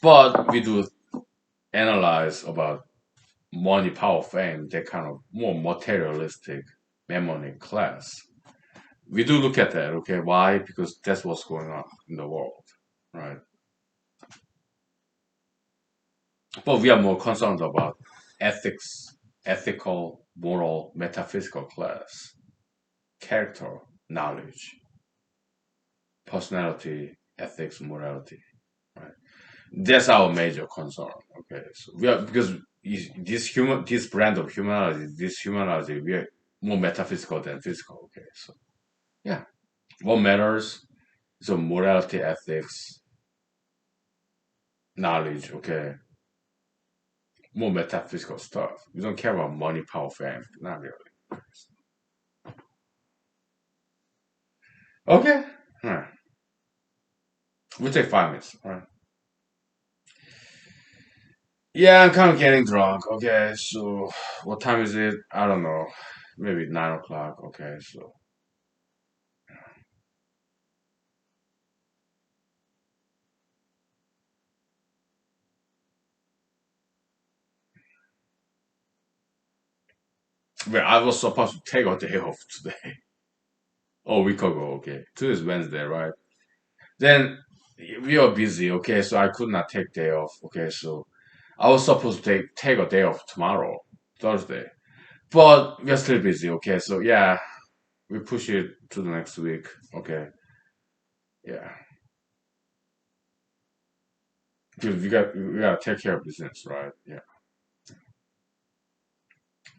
But we do analyze about money, power, fame, that kind of more materialistic memory class. We do look at that, okay? Why? Because that's what's going on in the world, right? But we are more concerned about ethics, ethical, moral, metaphysical class, character, knowledge, personality, ethics, morality, right? That's our major concern. Okay, so we are because this brand of humanity, this humanity, we are more metaphysical than physical. Okay, so yeah, what matters is morality, ethics, knowledge. Okay, more metaphysical stuff. We don't care about money, power, fame. Not really. Okay, all right. We'll take 5 minutes. All right. Yeah, I'm kind of getting drunk. Okay, so what time is it? I don't know. Maybe 9 o'clock. Okay, so well, I was supposed to take a day off today. Oh, a week ago. Okay, today's Wednesday, right? Then we are busy. Okay, so I could not take day off. Okay, so I was supposed to take a day off tomorrow, Thursday, but we are still busy. Okay, so yeah, we push it to the next week. Okay, yeah, because we got to take care of business, right? Yeah,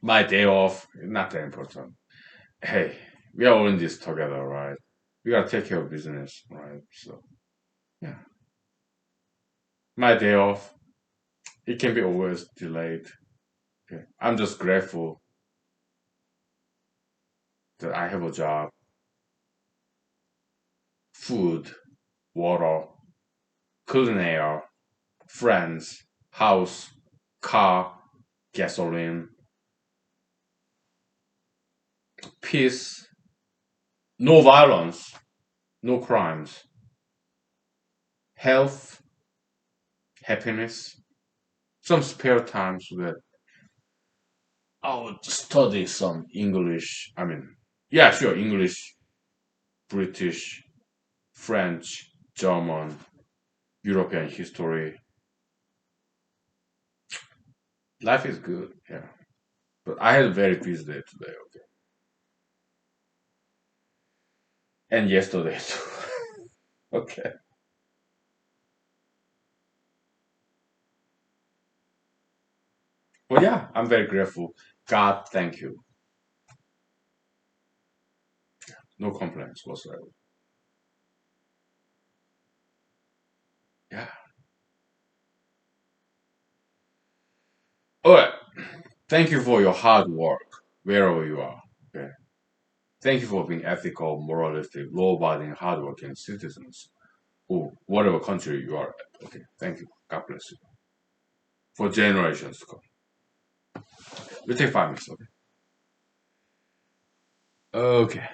my day off not that important. Hey, we are all in this together, right? We got to take care of business, right? So yeah, my day off it can be always delayed. Okay, I'm just grateful that I have a job, food, water, clean air, friends, house, car, gasoline, peace, no violence, no crimes, health, happiness, some spare time so that I would study some English. I mean, yeah, sure, English, British, French, German, European history. Life is good, yeah. But I had a very busy day today, okay. And yesterday too. Okay. Well, yeah, I'm very grateful. God, thank you. No complaints whatsoever. Yeah. All right. Thank you for your hard work, wherever you are. Okay. Thank you for being ethical, moralistic, law-abiding, hardworking citizens who, whatever country you are at. Okay. Thank you. God bless you. For generations to come. We take 5 minutes. Okay. Okay.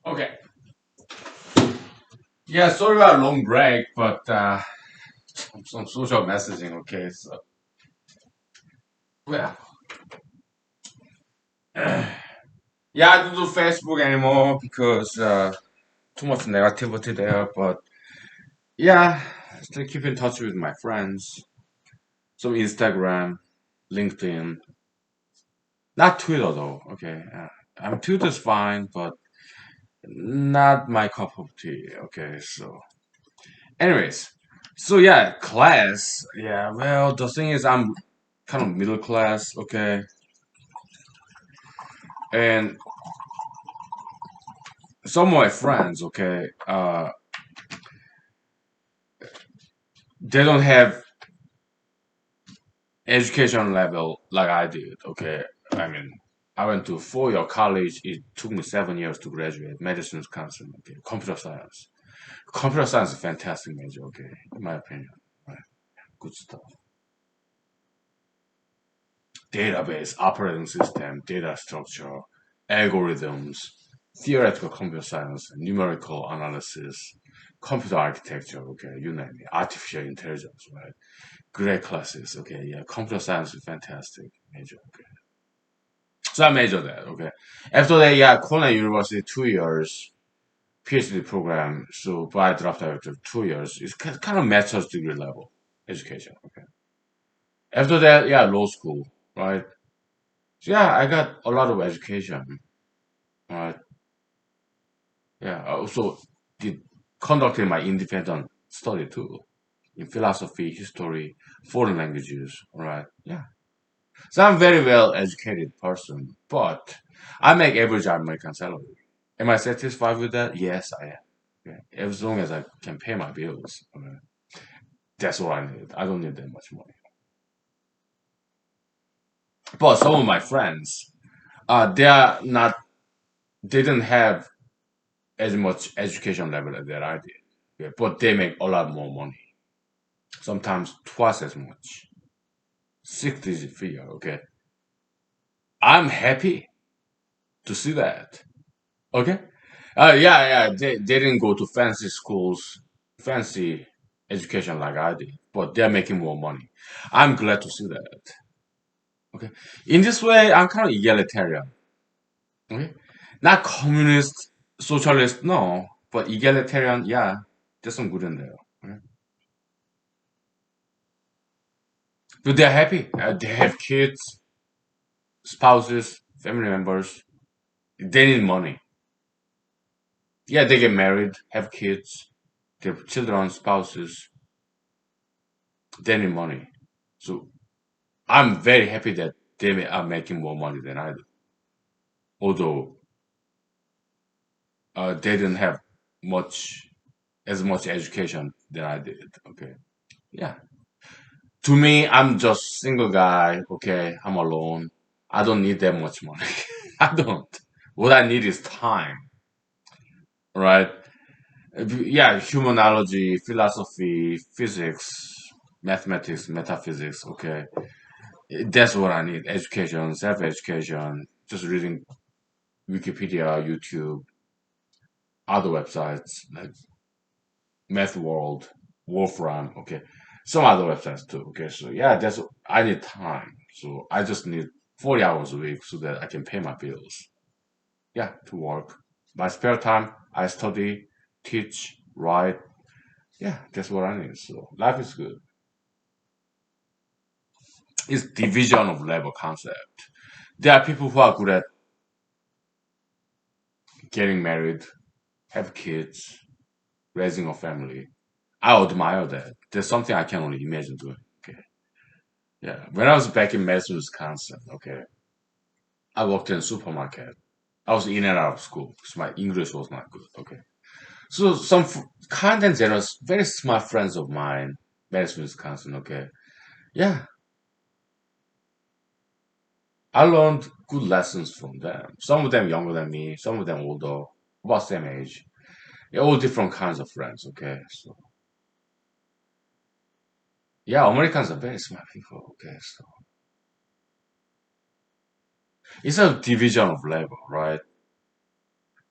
Okay. Yeah, sorry about a long break, but some social messaging. Okay, so well, yeah, I don't do Facebook anymore because too much negativity there. But yeah, still keep in touch with my friends. Some Instagram, LinkedIn, not Twitter though. Okay, Twitter's fine, but not my cup of tea. Okay, so anyways, so yeah, class. Yeah, well, the thing is, I'm kind of middle class. Okay, and some of my friends. Okay, they don't have education level like I did. Okay, I mean, I went to 4 year college. It took me 7 years to graduate. Medicine, Wisconsin. Okay, computer science. Computer science is a fantastic major. Okay, in my opinion, right? Good stuff. Database, operating system, data structure, algorithms, theoretical computer science, numerical analysis, computer architecture. Okay, you name it. Artificial intelligence. Right. Great classes. Okay, yeah. Computer science is fantastic major. Okay. So I majored that, okay. After that, yeah, Cornell University 2 years PhD program. So but I dropped out after 2 years. It's kind of master's degree level education, okay. After that, yeah, law school, right? So yeah, I got a lot of education, right? Yeah, I also did conducted my independent study too in philosophy, history, foreign languages, right? Yeah. So I'm very well educated person, but I make average American salary. Am I satisfied with that? Yes, I am. Okay. As long as I can pay my bills, okay. That's all I need. I don't need that much money. But some of my friends, they are not. They didn't have as much education level that I did. Okay. But they make a lot more money. Sometimes twice as much. Six-digit figure. Okay. I'm happy to see that. Okay. Yeah, yeah. They didn't go to fancy schools, fancy education like I did, but they're making more money. I'm glad to see that. Okay. In this way, I'm kind of egalitarian. Okay. Not communist, socialist, no, but egalitarian. Yeah, there's some good in there. Okay? But they're happy. They have kids, spouses, family members. They need money. Yeah, they get married, have kids, their children, spouses. They need money. So I'm very happy that are making more money than I do. Although they didn't have much as much education than I did. Okay. Yeah. To me, I'm just single guy. Okay. I'm alone. I don't need that much money. I don't. What I need is time. Right. Yeah. Humanology, philosophy, physics, mathematics, metaphysics. Okay. That's what I need. Education, self-education, just reading Wikipedia, YouTube, other websites like Math World, Wolfram, okay, some other websites too. Okay, so yeah, that's I need time. So I just need 40 hours a week so that I can pay my bills. Yeah, to work. My spare time, I study, teach, write. Yeah, that's what I need. So life is good. It's division of labor concept. There are people who are good at getting married, have kids, raising a family. I admire that. There's something I can only imagine doing. Okay. Yeah. When I was back in Madison, Wisconsin, okay, I worked in a supermarket. I was in and out of school because my English was not good. Okay. So some kind and generous, very smart friends of mine, Madison, Wisconsin. Okay. Yeah. I learned good lessons from them. Some of them younger than me, some of them older, about same age. Yeah, all different kinds of friends. Okay. So yeah, Americans are very smart people. Okay. So it's a division of labor, right?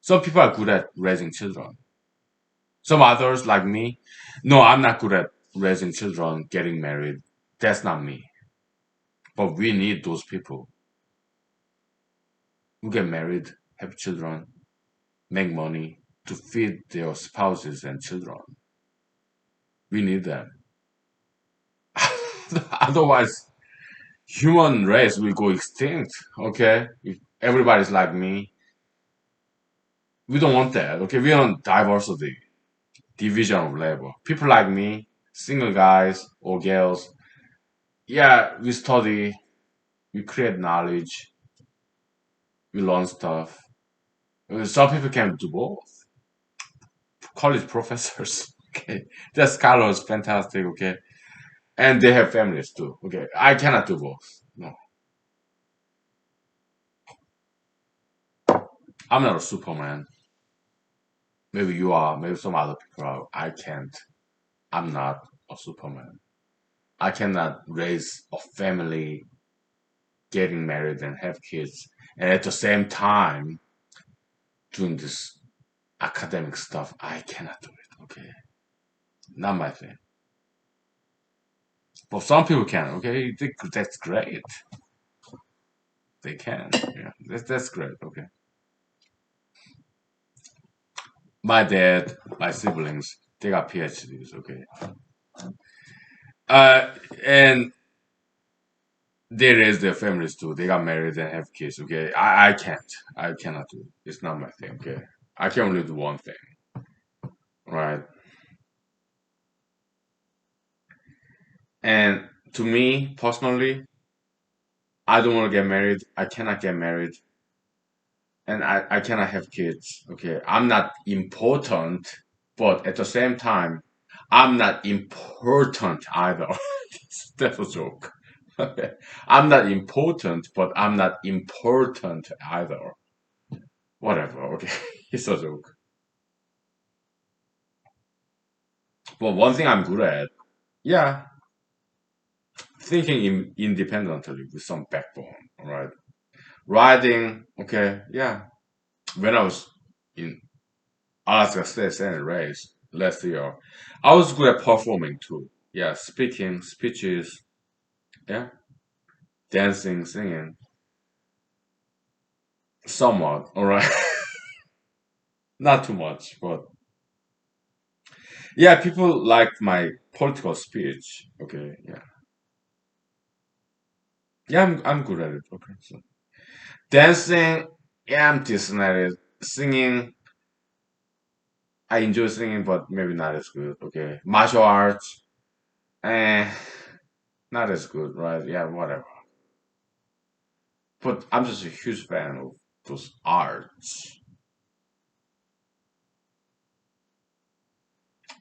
Some people are good at raising children. Some others, like me, no, I'm not good at raising children, getting married. That's not me. But we need those people who get married, have children, make money to feed their spouses and children. We need them. Otherwise, human race will go extinct. Okay, if everybody's like me, we don't want that. Okay, we want diversity, division of labor. People like me, single guys or girls, yeah, we study, we create knowledge, we learn stuff. Some people can do both. College professors, okay, their scholars, fantastic, okay, and they have families too. Okay, I cannot do both. No, I'm not a Superman. Maybe you are. Maybe some other people are. I can't. I'm not a Superman. I cannot raise a family, getting married and have kids, and at the same time doing this academic stuff. I cannot do it. Okay, not my thing. But some people can. Okay, that's great. They can. Yeah, that's great. Okay. My dad, my siblings, they got PhDs. Okay. Uh, and they raise their families too. They got married and have kids. Okay. I can't. I cannot do it. It's not my thing. Okay. I can only do one thing. Right. And to me personally, I don't want to get married. I cannot get married. And I cannot have kids. Okay. I'm not important, but at the same time, I'm not important either. That's a joke. Okay. I'm not important, but I'm not important either. Whatever. Okay. It's a joke. But one thing I'm good at, yeah, thinking independently with some backbone. All right. Writing, okay, yeah. When I was in Alaska State Senate race last year, I was good at performing too. Yeah, speaking, speeches, yeah, dancing, singing, somewhat. All right, not too much, but yeah, people liked my political speech. Okay, yeah, yeah, I'm good at it. Okay, so dancing, yeah, I'm decent at it. Singing, I enjoy singing, but maybe not as good. Okay, martial arts, eh, not as good, right? Yeah, whatever. But I'm just a huge fan of those arts.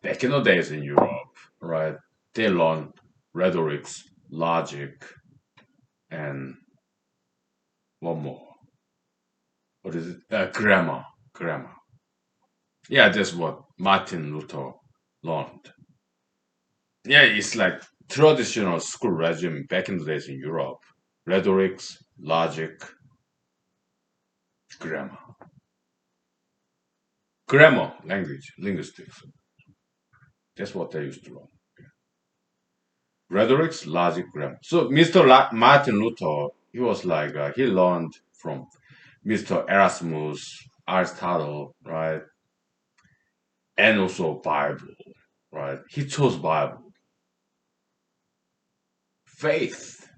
Back in the days in Europe, right? They learn rhetorics, logic, and one more. What is it? Grammar. Grammar. Yeah, that's what Martin Luther learned. Yeah, it's like traditional school regime back in the days in Europe. Rhetorics, logic, grammar. Grammar, language, linguistics. That's what they used to learn. Rhetorics, logic, grammar. So Martin Luther, he was like he learned from Mr. Erasmus, Aristotle, right, and also Bible, right. He chose Bible, faith.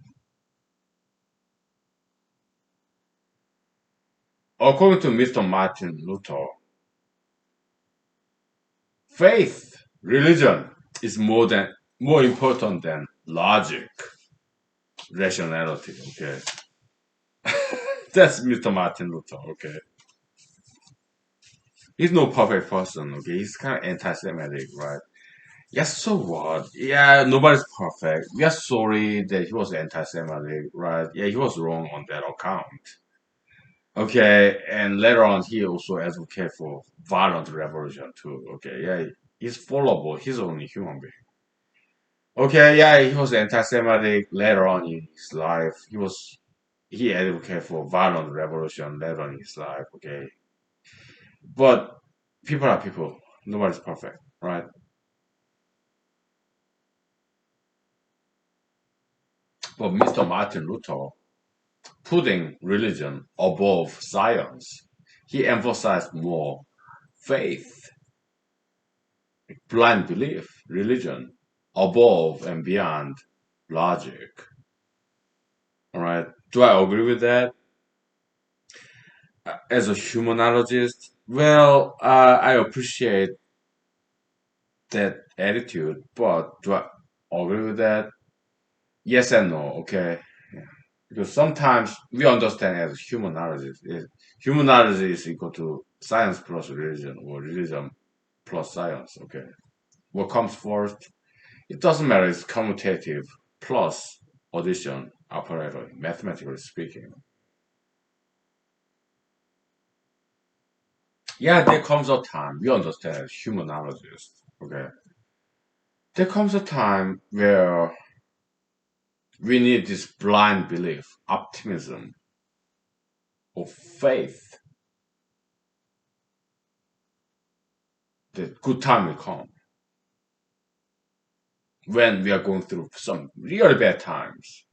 According to Mr. Martin Luther, faith, religion is more important than logic, rationality. Okay, that's Mr. Martin Luther. Okay, he's no perfect person. Okay, he's kind of anti-Semitic, right? Yes, so what? Yeah, nobody's perfect. We are sorry that he was anti-Semitic, right? Yeah, he was wrong on that account. Okay, and later on, he also advocated for violent revolution too. Okay, yeah, he's fallible. He's only human being. Okay, yeah, he was anti-Semitic later on in his life. He advocated for violent revolution later on in his life. Okay, But people are people. Nobody's perfect, right? But Mr. Martin Luther, putting religion above science, he emphasized more faith, blind belief, religion, above and beyond logic. All right. Do I agree with that? As a humanologist, well, I appreciate that attitude, but do I agree with that? Yes and no. Okay. Yeah. Because sometimes we understand as humanologists, humanology is equal to science plus religion or religion plus science. Okay. What comes first? It doesn't matter. It's commutative plus addition operator, mathematically speaking. Yeah, there comes a time, we understand as humanologists, okay? There comes a time where we need this blind belief, optimism, or faith that good time will come when we are going through some really bad times.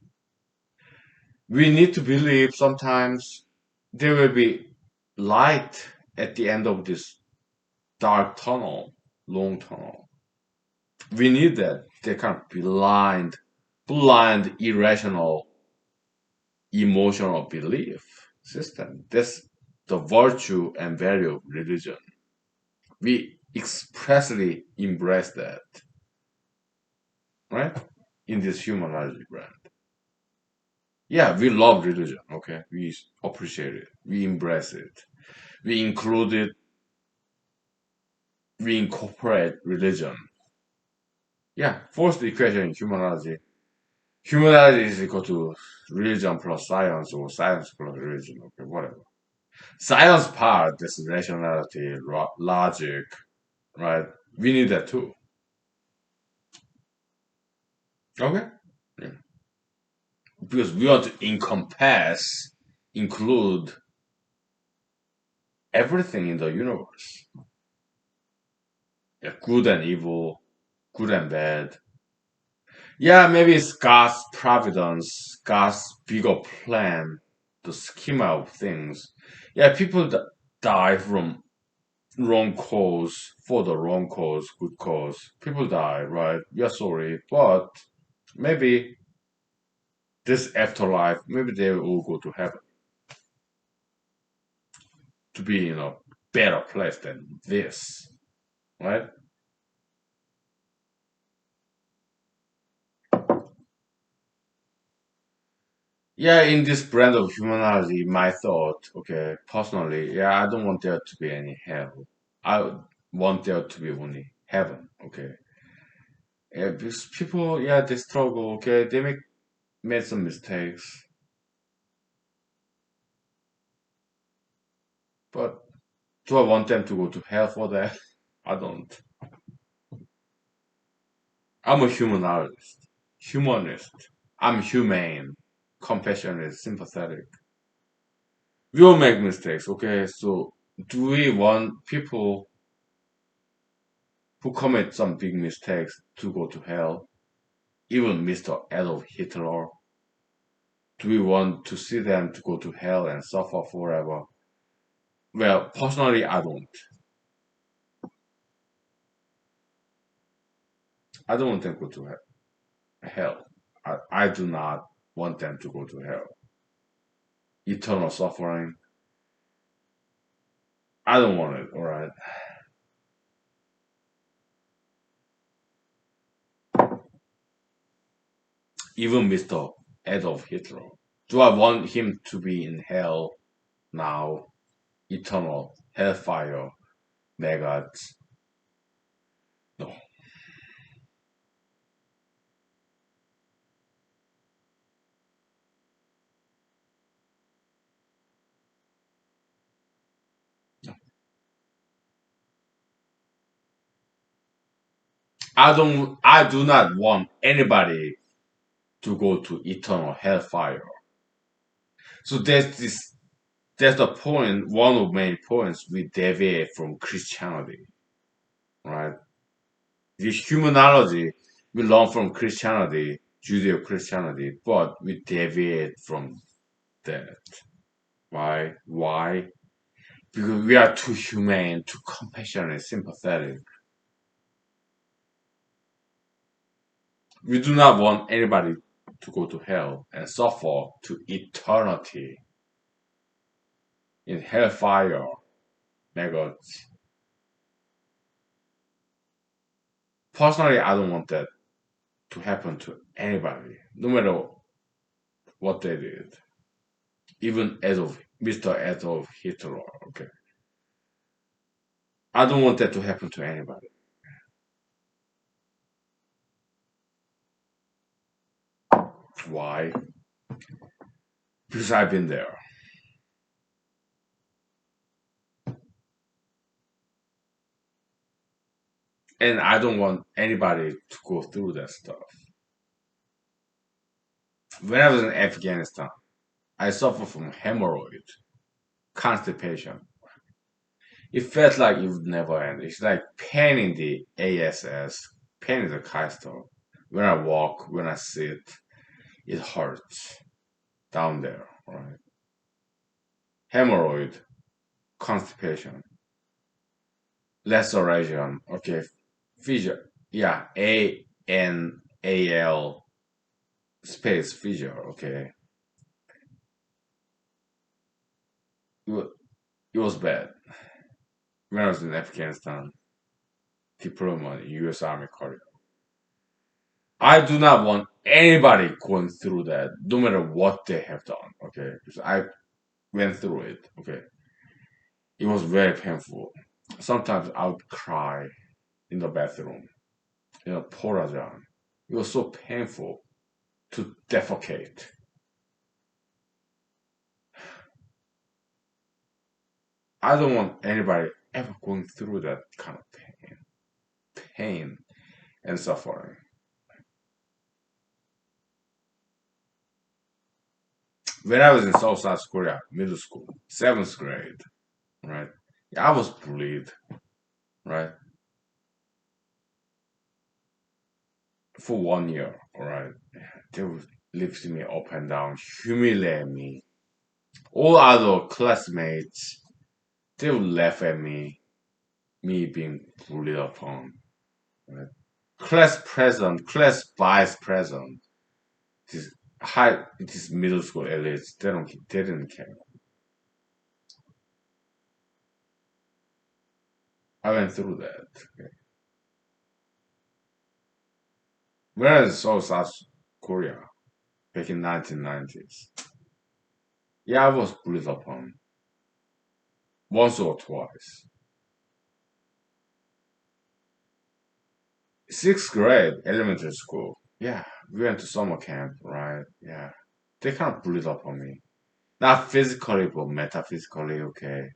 We need to believe sometimes there will be light at the end of this dark tunnel, long tunnel. We need that. They can't be blind, irrational, emotional belief system. That's the virtue and value of religion. We expressly embrace that, right? In this humanology brand. Yeah, we love religion, okay? We appreciate it. We embrace it. We include it. We incorporate religion. Yeah, force the equation in humanology. Humanology is equal to religion plus science or science plus religion, okay, whatever. Science part, this rationality, logic, right? We need that too. Okay? Yeah. Because we want to include everything in the universe. Yeah, good and evil, good and bad. Yeah, maybe it's God's providence, God's bigger plan, the schema of things. Yeah, people die from wrong cause, for the wrong cause, good cause. People die, right? Yeah, sorry, but maybe this afterlife, maybe they will go to heaven to be in a better place than this, right? Yeah, in this brand of humanity, my thought, okay, personally, yeah, I don't want there to be any hell. I want there to be only heaven, okay? Yeah, because people, yeah, they struggle, okay, they made some mistakes, but do I want them to go to hell for that? I don't. I'm a humanist. I'm humane, compassionate, sympathetic. We all make mistakes, okay? So, do we want people who commit some big mistakes to go to hell? Even Mr. Adolf Hitler? Do we want to see them to go to hell and suffer forever? Well, personally, I don't. I don't want them to go to hell. I do not want them to go to hell. Eternal suffering. I don't want it, alright? Even Mr. Adolf Hitler. Do I want him to be in hell now? Eternal hellfire, maggots? No. I do not want anybody to go to eternal hellfire. So there's this That's the point. One of many points we deviate from Christianity, right? This humanology we learn from Christianity, Judeo-Christianity, but we deviate from that. Why? Why? Because we are too humane, too compassionate, sympathetic. We do not want anybody to go to hell and suffer to eternity in hellfire, maggots. Personally, I don't want that to happen to anybody, no matter what they did. Even Mr. Adolf Hitler, okay? I don't want that to happen to anybody. Why? Because I've been there. And I don't want anybody to go through that stuff. When I was in Afghanistan, I suffered from hemorrhoid, constipation. It felt like it would never end. It's like pain in the ASS, pain in the castle. When I walk, when I sit, it hurts down there, right? Hemorrhoid, constipation, laceration, okay, fissure, yeah, ANAL space fissure, okay. It it was bad. When I was in Afghanistan, diploma in US Army Corps. I do not want anybody going through that, no matter what they have done, okay? Because I went through it, okay? It was very painful. Sometimes I would cry in the bathroom, Porajan. It was so painful to defecate. I don't want anybody ever going through that kind of pain and suffering. When I was in South Korea, middle school, seventh grade, right? I was bullied, right? For 1 year, right? They would lift me up and down, humiliate me. All other classmates, they would laugh at me being bullied upon. Right? Class president, class vice president, this middle school elites, they didn't care. I went through that. Okay. When I saw South Korea back in 1990s, yeah, I was bullied upon once or twice. Sixth grade, elementary school. Yeah, we went to summer camp, right? Yeah, they kind of bullied upon me. Not physically, but metaphysically, okay.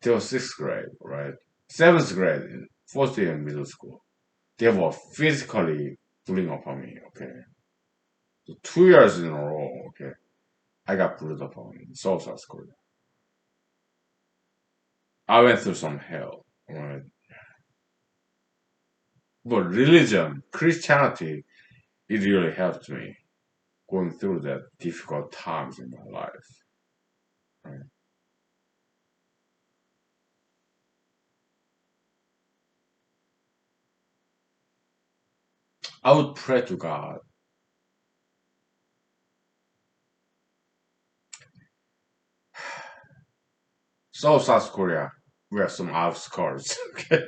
Till sixth grade, right? Seventh grade, fourth year in middle school. They were physically bullying upon me, okay. So 2 years in a row, okay. I got bullied upon in South Korea. I went through some hell, right? But religion, Christianity, it really helped me going through that difficult times in my life. Right? I would pray to God. South Korea, we have some outskirts. Okay.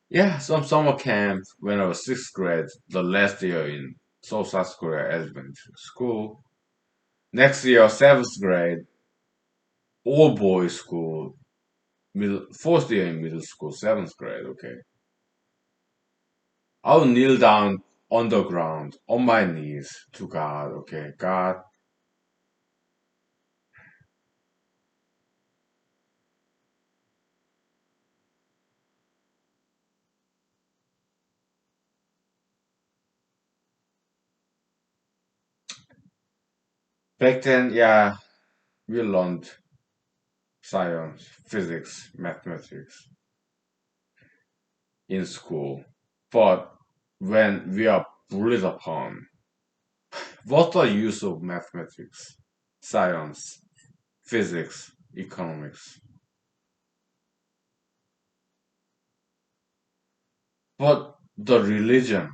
Yeah, some summer camp when I was sixth grade, the last year in South Korea elementary school. Next year, seventh grade, all boys school, middle fourth year in middle school, seventh grade, okay. I'll kneel down on the ground, on my knees to God, okay. God, Back then, yeah, we learned science, physics, mathematics in school. But when we are bullied upon, what's the use of mathematics, science, physics, economics? But the religion,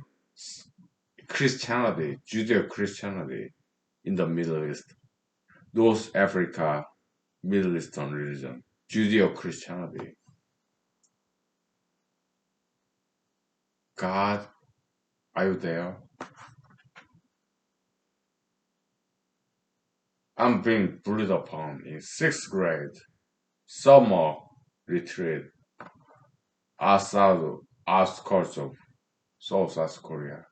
Christianity, Judeo-Christianity in the Middle East, North Africa, Middle Eastern religion, Judeo-Christianity. God, are you there? I'm being bullied upon in sixth grade, summer retreat, outside outskirts of South Korea.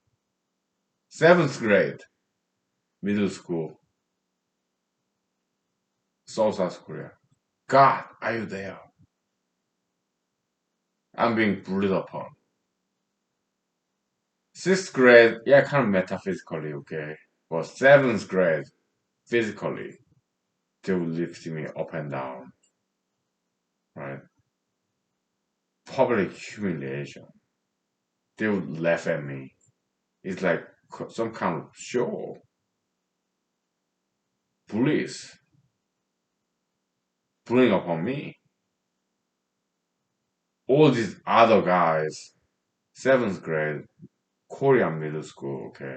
Seventh grade, middle school, South Korea. God, are you there? I'm being bullied upon. Sixth grade, yeah, kind of metaphysically, okay. But seventh grade, physically, they would lift me up and down, right? Public humiliation. They would laugh at me. It's like some kind of show. Bullies bullying upon me. All these other guys, seventh grade, Korean middle school, okay,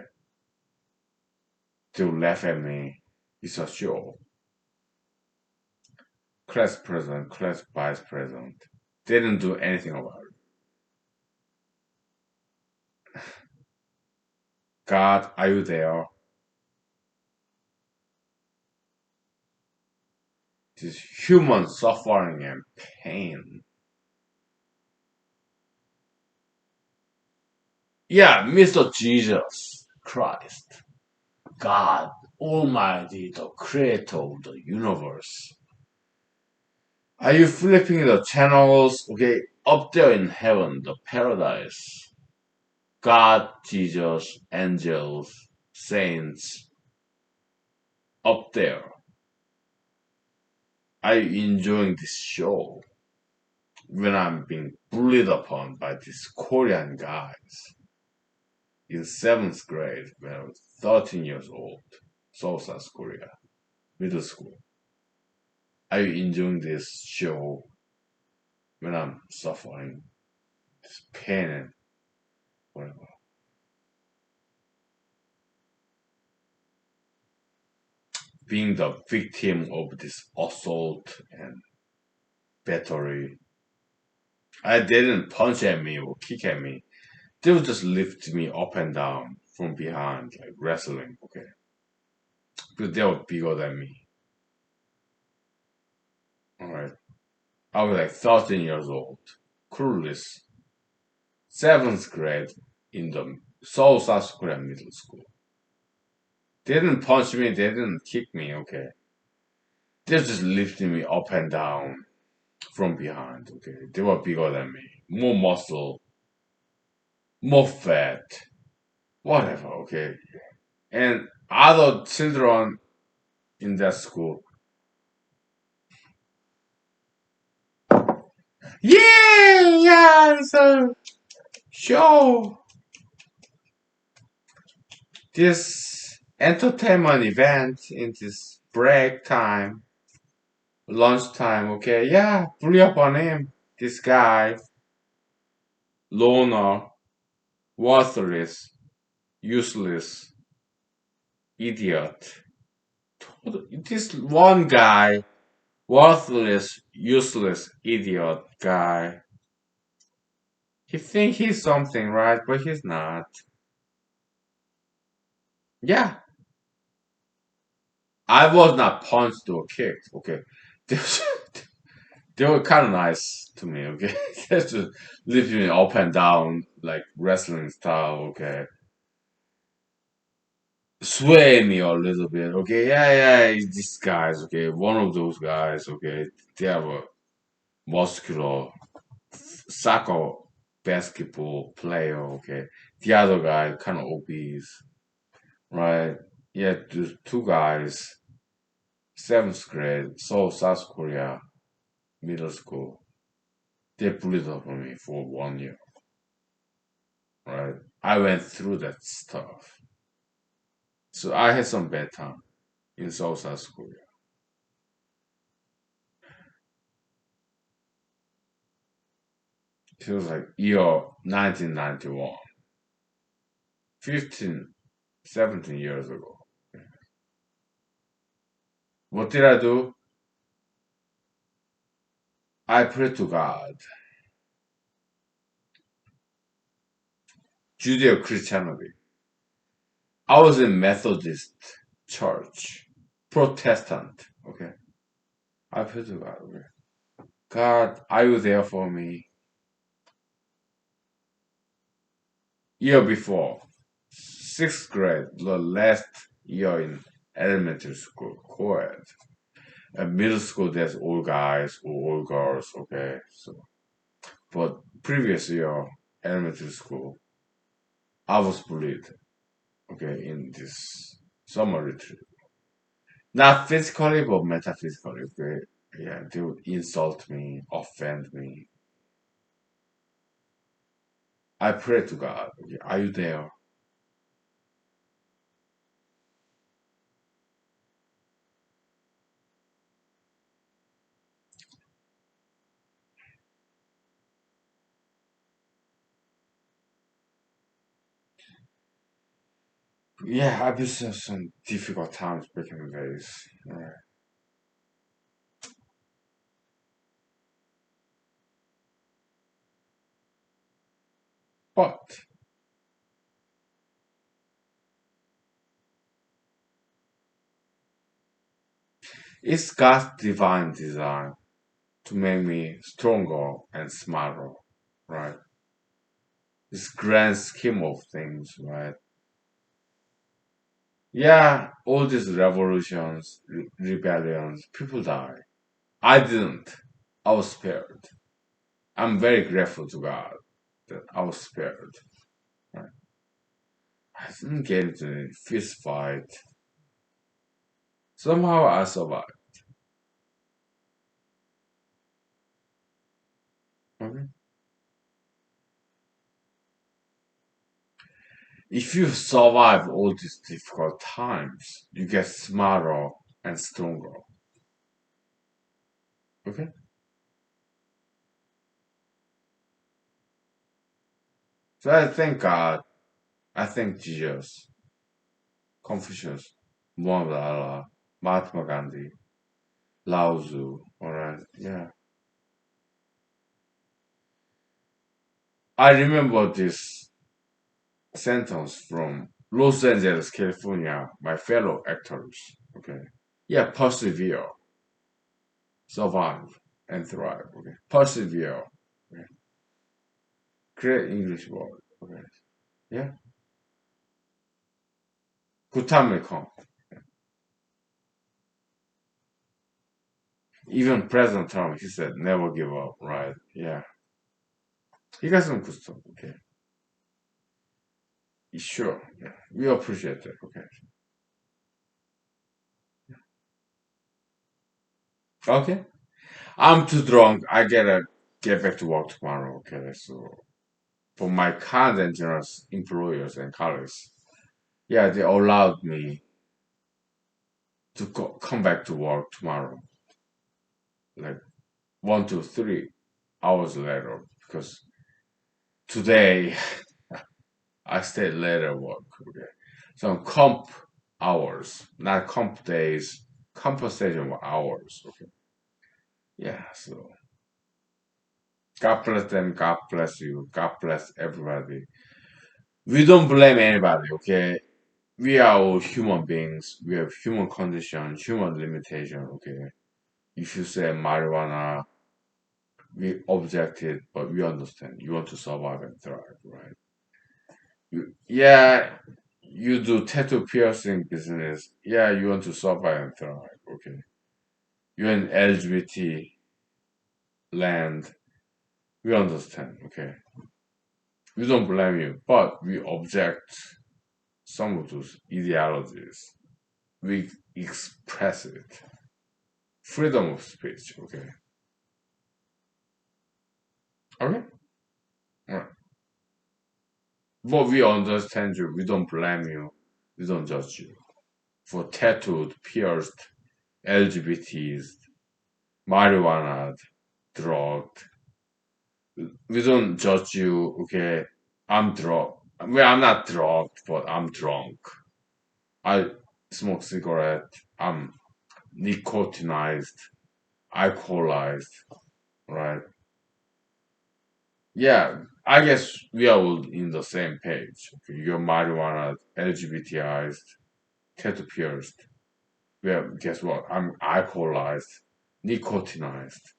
they would laugh at me. It's a show. Class president, class vice president. They didn't do anything about it. God, are you there? This human suffering and pain. Yeah, Mr. Jesus Christ, God Almighty, the creator of the universe. Are you flipping the channels? Okay, up there in heaven, the paradise. God, Jesus, angels, saints, up there. Are you enjoying this show when I'm being bullied upon by these Korean guys in seventh grade when I was 13 years old, South Korea, middle school? Are you enjoying this show when I'm suffering this pain and whatever? Being the victim of this assault and battery. I didn't punch at me or kick at me. They would just lift me up and down from behind, like wrestling, okay? Because they were bigger than me. Alright. I was like 13 years old, clueless, seventh grade in the South Korean middle school. They didn't punch me, they didn't kick me, okay? They just lifting me up and down from behind, okay? They were bigger than me, more muscle, more fat, whatever, okay? And other children in that school, yeah, it's a show. This entertainment event in this break time, lunchtime, okay? Yeah, bully up on him. This guy, loner, worthless, useless, idiot. This one guy, worthless, useless, idiot guy. He think he's something, right? But he's not. Yeah, I was not punched or kicked. Okay, they, was- they were kind of nice to me. Okay, they just lift me up and down like wrestling style. Okay, sway me a little bit. Okay, yeah, it's these guys. Okay, one of those guys. Okay, they have a muscular soccer basketball player. Okay, the other guy kind of obese. Right? Yeah, two guys. seventh grade, South Korea, middle school. They bullied over me for 1 year, right? I went through that stuff. So I had some bad time in South Korea. It was like year 1991, 15, 17 years ago. What did I do? I prayed to God. Judeo-Christianity. I was in Methodist church, Protestant. Okay, I prayed to God. Okay. God, are you there for me? Year before, sixth grade, the last year in elementary school, co-ed. At middle school, there's all guys or all girls. Okay, so but previous year, elementary school, I was bullied. Okay, in this summer retreat. Not physically, but metaphysically. Okay? Yeah, they would insult me, offend me. I pray to God. Okay, are you there? Yeah, I've been through some difficult times back in the days. But it's God's divine design to make me stronger and smarter, right? This grand scheme of things, right? Yeah, all these revolutions, rebellions, people die. I didn't. I was spared. I'm very grateful to God that I was spared. Right? I didn't get into a fist fight. Somehow I survived. Okay? If you survive all these difficult times, you get smarter and stronger. Okay? So I thank God. I thank Jesus, Confucius, Muhammad Allah, Mahatma Gandhi, Lao Tzu. Alright, yeah. I remember this sentence from Los Angeles, California, my fellow actors. Okay. Yeah, persevere, survive, and thrive. Okay. Persevere. Okay. Great English word. Okay. Yeah. Good time will come. Even President Trump, he said, never give up, right? Yeah. He got some good stuff. Okay. Sure. Yeah. We appreciate that. Okay. Okay. I'm too drunk. I gotta get back to work tomorrow. Okay. So for my kind and generous employers and colleagues, yeah, they allowed me to come back to work tomorrow, like 1 to 3 hours later, because today I stayed later work. Okay, so comp hours, not comp days, compensation hours. Okay, yeah. So God bless them. God bless you. God bless everybody. We don't blame anybody. Okay, we are all human beings. We have human condition, human limitation. Okay, if you say marijuana, we objected, but we understand. You want to survive and thrive, right? Yeah, you do tattoo piercing business. Yeah, you want to survive and thrive. Okay, you're in LGBT land. We understand. Okay, we don't blame you, but we object some of those ideologies. We express it. freedom of speech. Okay. Okay. Alright. But we understand you. We don't blame you. We don't judge you. For tattooed, pierced, LGBTs, marijuana, drugged. We don't judge you. Okay. I'm drunk. Well, I'm not drugged, but I'm drunk. I smoke cigarette. I'm nicotinized, alcoholized, right? Yeah, I guess we are all in the same page. Okay, you're marijuana, LGBTized, tattoo pierced. Well, guess what? I'm alcoholized, nicotinized.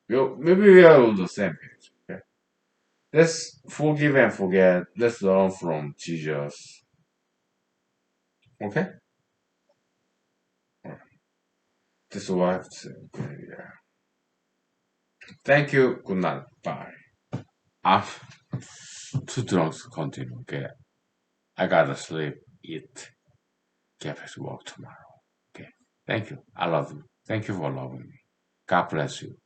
Maybe we are all the same page. Okay? Let's forgive and forget. Let's learn from Jesus. Okay? Alright. This is what I have to say. Okay, yeah. Thank you. Good night. Bye. I'm too drunk to continue. Okay. I gotta sleep, eat, get back to work tomorrow. Okay. Thank you. I love you. Thank you for loving me. God bless you.